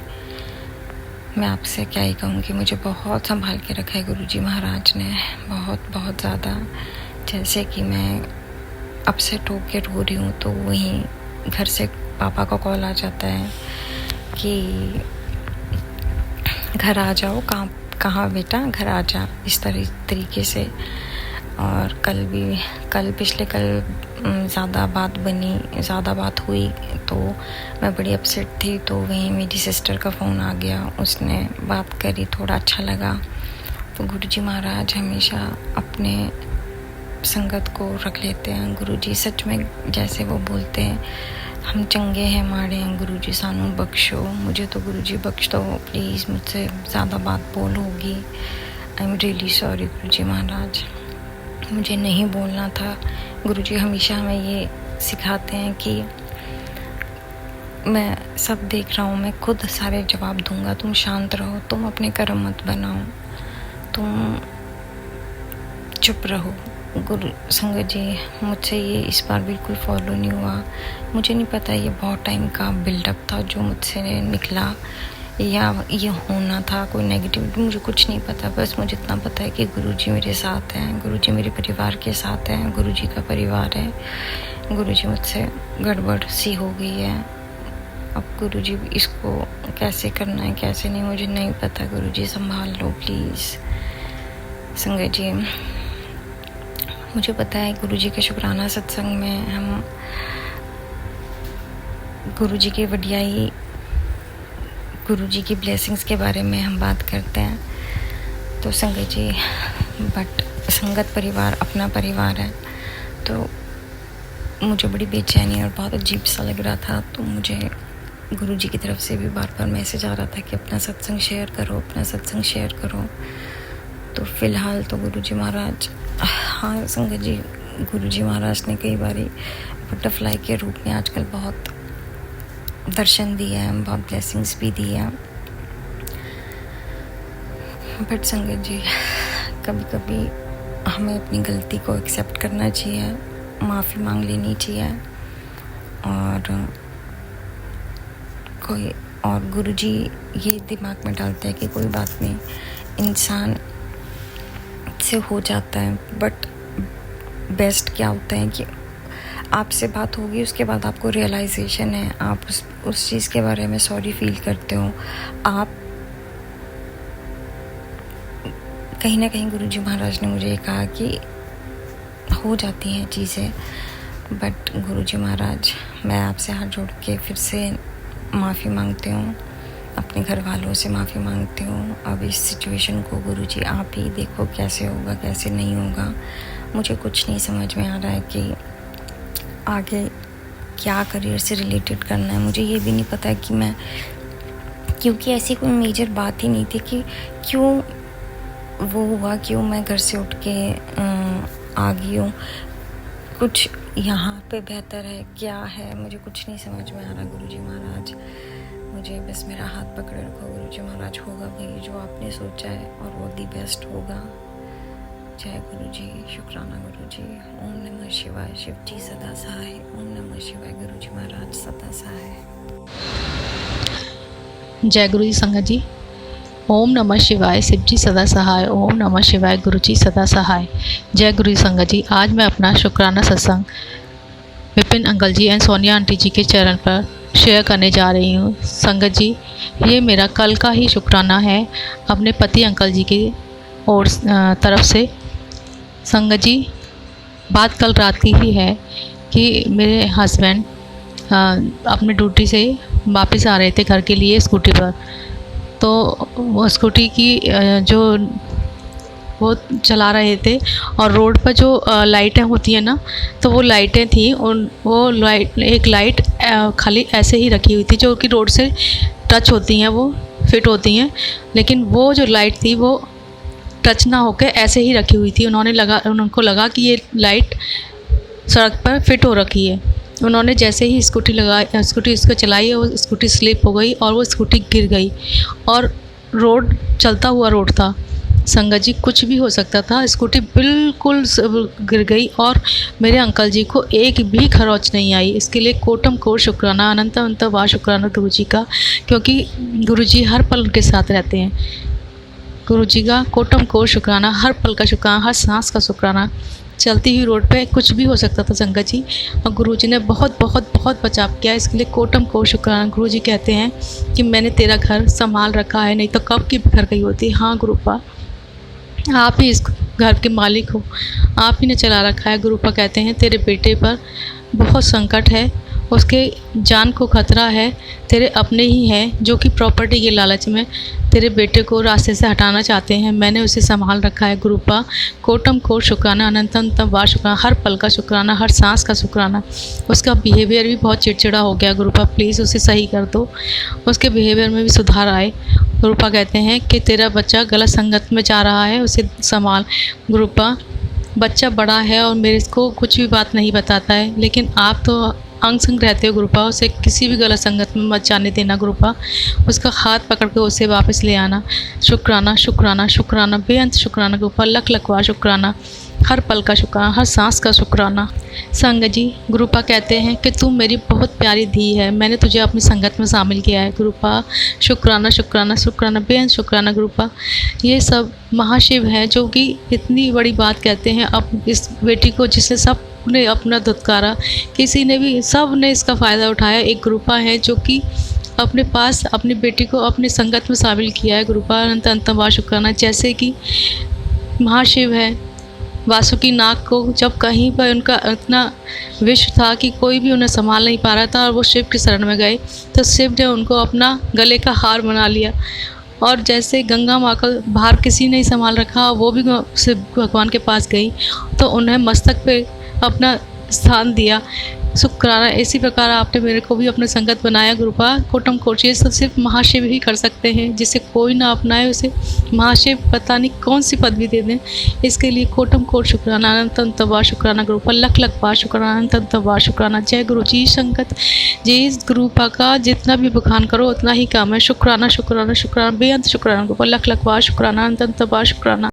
मैं आपसे क्या ही कहूँगी, मुझे बहुत संभाल के रखा है गुरुजी महाराज ने, बहुत बहुत ज़्यादा। जैसे कि मैं अपसेट होके रो रही हूँ तो वहीं घर से पापा का कॉल आ जाता है कि घर आ जाओ, कहाँ बेटा, घर आ जा, इस तरीके से। और पिछले कल ज़्यादा बात हुई तो मैं बड़ी अपसेट थी, तो वहीं मेरी सिस्टर का फ़ोन आ गया, उसने बात करी, थोड़ा अच्छा लगा। तो गुरुजी महाराज हमेशा अपने संगत को रख लेते हैं। गुरुजी सच में जैसे वो बोलते हैं, हम चंगे हैं माड़े हैं, गुरुजी सानू बख्शो, मुझे तो गुरुजी बख्श दो प्लीज़, मुझसे ज़्यादा बात बोल होगी, आई एम रियली सॉरी गुरुजी महाराज, मुझे नहीं बोलना था। गुरुजी हमेशा हमें ये सिखाते हैं कि मैं सब देख रहा हूँ, मैं खुद सारे जवाब दूंगा, तुम शांत रहो, तुम अपने कर्म मत बनाओ, तुम चुप रहो। गुरु संगत जी, मुझसे ये इस बार बिल्कुल फॉलो नहीं हुआ। मुझे नहीं पता ये बहुत टाइम का बिल्डअप था जो मुझसे निकला, या ये होना था कोई नेगेटिविटी, मुझे कुछ नहीं पता। बस मुझे इतना पता है कि गुरुजी मेरे साथ हैं, गुरुजी मेरे परिवार के साथ हैं, गुरुजी का परिवार है। गुरुजी मुझसे गड़बड़ सी हो गई है, अब गुरुजी इसको कैसे करना है कैसे नहीं मुझे नहीं पता। गुरुजी संभाल लो प्लीज़। संगत जी, मुझे पता है गुरुजी के शुक्राना सत्संग में हम गुरुजी की वडियाई, गुरुजी की ब्लेसिंग्स के बारे में हम बात करते हैं। तो संगत जी, बट संगत परिवार अपना परिवार है, तो मुझे बड़ी बेचैनी और बहुत अजीब सा लग रहा था। तो मुझे गुरुजी की तरफ से भी बार बार मैसेज आ रहा था कि अपना सत्संग शेयर करो, अपना सत्संग शेयर करो। तो फ़िलहाल तो गुरुजी महाराज, हाँ संगत जी, गुरुजी महाराज ने कई बारी बटरफ्लाई के रूप में आजकल बहुत दर्शन दिए हैं, बहुत ब्लेसिंग्स भी दी हैं। बट संगत जी, कभी कभी हमें अपनी गलती को एक्सेप्ट करना चाहिए, माफ़ी मांग लेनी चाहिए। और गुरुजी ये दिमाग में डालते हैं कि कोई बात नहीं, इंसान से हो जाता है। बट बेस्ट क्या होता है कि आपसे बात होगी, उसके बाद आपको रियलाइजेशन है, आप उस चीज़ के बारे में सॉरी फील करते हो। आप कहीं ना कहीं गुरुजी महाराज ने मुझे कहा कि हो जाती हैं चीज़ें। बट गुरुजी महाराज, मैं आपसे हाथ जोड़ के फिर से माफ़ी मांगती हूँ, अपने घर वालों से माफ़ी मांगती हूँ। अब इस सिचुएशन को गुरुजी आप ही देखो कैसे होगा कैसे नहीं होगा। मुझे कुछ नहीं समझ में आ रहा है कि आगे क्या करियर से रिलेटेड करना है। मुझे ये भी नहीं पता है कि मैं, क्योंकि ऐसी कोई मेजर बात ही नहीं थी कि क्यों वो हुआ, क्यों मैं घर से उठ के आ गई हूँ, कुछ यहाँ पे बेहतर है क्या है, मुझे कुछ नहीं समझ में आ रहा। गुरुजी महाराज, मुझे बस मेरा हाथ पकड़े रखो गुरुजी महाराज, होगा भाई जो आपने सोचा है और वो दी बेस्ट होगा। जय गुरुजी, शुक्राना गुरुजी। ओम नमः शिवाय, शिव जी सदा सहाय। ओम नमः शिवाय, गुरुजी महाराज सदा सहाय। जय गुरु जी संगत जी। ओम नमः शिवाय, शिव जी सदा सहाय। ओम नमः शिवाय, गुरु जी सदा सहाय। जय गुरु जी संगत जी। आज मैं अपना शुक्राना सत्संग Vipin uncle ji and Sonia aunty ji के चरण पर शेयर करने जा रही हूँ। संगत जी, ये मेरा कल का ही शुक्राना है अपने पति अंकल जी की ओर तरफ से। संगत जी, बात कल रात की ही है कि मेरे हस्बैंड अपने ड्यूटी से वापस आ रहे थे घर के लिए स्कूटी पर। तो वो स्कूटी की जो वो चला रहे थे और रोड पर जो लाइटें होती हैं ना, तो वो लाइटें थी, और वो एक लाइट खाली ऐसे ही रखी हुई थी जो कि रोड से टच होती हैं, वो फिट होती हैं, लेकिन वो जो लाइट थी वो टच ना होकर ऐसे ही रखी हुई थी। उनको लगा कि ये लाइट सड़क पर फिट हो रखी है। उन्होंने जैसे ही स्कूटी उसको चलाई, वो स्कूटी स्लिप हो गई और वो स्कूटी गिर गई। और रोड चलता हुआ रोड था, संगत जी कुछ भी हो सकता था, स्कूटी बिल्कुल गिर गई और मेरे अंकल जी को एक भी खरोच नहीं आई। इसके लिए कोटम कोट शुक्राना, अनंत अनंत वाह शुक्राना गुरु जी का, क्योंकि गुरु जी हर पल उनके साथ रहते हैं। गुरु जी का कोटम कोट शुक्राना, हर पल का शुक्राना, हर सांस का शुक्राना। चलती हुई रोड पे कुछ भी हो सकता था संगत जी, और गुरु जी ने बहुत बहुत बहुत बचाव किया। इसके लिए कोटम कोट शुक्राना। गुरु जी कहते हैं कि मैंने तेरा घर संभाल रखा है, नहीं तो कब की बिखर गई होती। हाँ गुरुपा, आप ही इस घर के मालिक हो, आप ही ने चला रखा है। गुरुपा कहते हैं तेरे बेटे पर बहुत संकट है, उसके जान को खतरा है, तेरे अपने ही हैं जो कि प्रॉपर्टी के लालच में तेरे बेटे को रास्ते से हटाना चाहते हैं। मैंने उसे संभाल रखा है गुरुपा। कोटम कोट शुक्राना, अनंत अनंत वाह शुक्राना, हर पल का शुक्राना, हर सांस का शुक्राना। उसका बिहेवियर भी बहुत चिड़चिड़ा हो गया गुरुपा, प्लीज़ उसे सही कर दो, उसके बिहेवियर में भी सुधार आए। गुरुपा कहते हैं कि तेरा बच्चा गलत संगत में जा रहा है, उसे संभाल। गुरुपा, बच्चा बड़ा है और मेरे को कुछ भी बात नहीं बताता है, लेकिन आप तो अंग संग रहते हो गुरुपा, उसे किसी भी गलत संगत में मत जाने देना गुरुपा। उसका हाथ पकड़ के उसे वापस ले आना। शुक्राना शुक्राना शुक्राना, बेअंत शुक्राना गुरुपा, लख लखवा शुक्राना, हर पल का शुक्राना, हर सांस का शुक्राना। संगत जी, गुरुपा कहते हैं कि तू मेरी बहुत प्यारी धी है, मैंने तुझे अपनी संगत में शामिल किया है गुरुपा। शुक्राना शुक्राना शुक्राना, बेअंत शुक्राना गुरुपा। ये सब महाशिव हैं जो कि इतनी बड़ी बात कहते हैं अब इस बेटी को, जिसे सब ने अपना धुतकारा, किसी ने भी, सब ने इसका फ़ायदा उठाया। एक गुरुपा है जो कि अपने पास अपनी बेटी को अपनी संगत में शामिल किया है गुरुपा। अनंत अनंत वाह शुक्राना। जैसे कि महाशिव है, वासुकी नाग को जब कहीं पर उनका इतना विष था कि कोई भी उन्हें संभाल नहीं पा रहा था और वो शिव की शरण में गए, तो शिव ने उनको अपना गले का हार बना लिया। और जैसे गंगा माँ का भार किसी ने ही संभाल रखा, वो भी शिव भगवान के पास गई तो उन्हें मस्तक पे अपना स्थान दिया। शुक्राना। इसी प्रकार आपने मेरे को भी अपना संगत बनाया गुरुपा। कोटम कोट, ये सब सिर्फ महाशिव ही कर सकते हैं, जिसे कोई ना अपनाए उसे महाशिव पता नहीं कौन सी पदवी दे दें। इसके लिए कोटम कोट शुक्राना, अनंत अनंत वाह शुक्राना गुरुपा, लख लख वाह शुक्राना, अनंत अनंत वाह शुक्राना। जय गुरु जी। संगत जी, इस गुरुपा का जितना भी बखान करो उतना ही काम है। शुक्राना शुक्राना शुक्राना, बेअंत शुक्राना गुरुपा, लख लख वाह शुक्राना, अनंत अनंत वाह शुक्राना।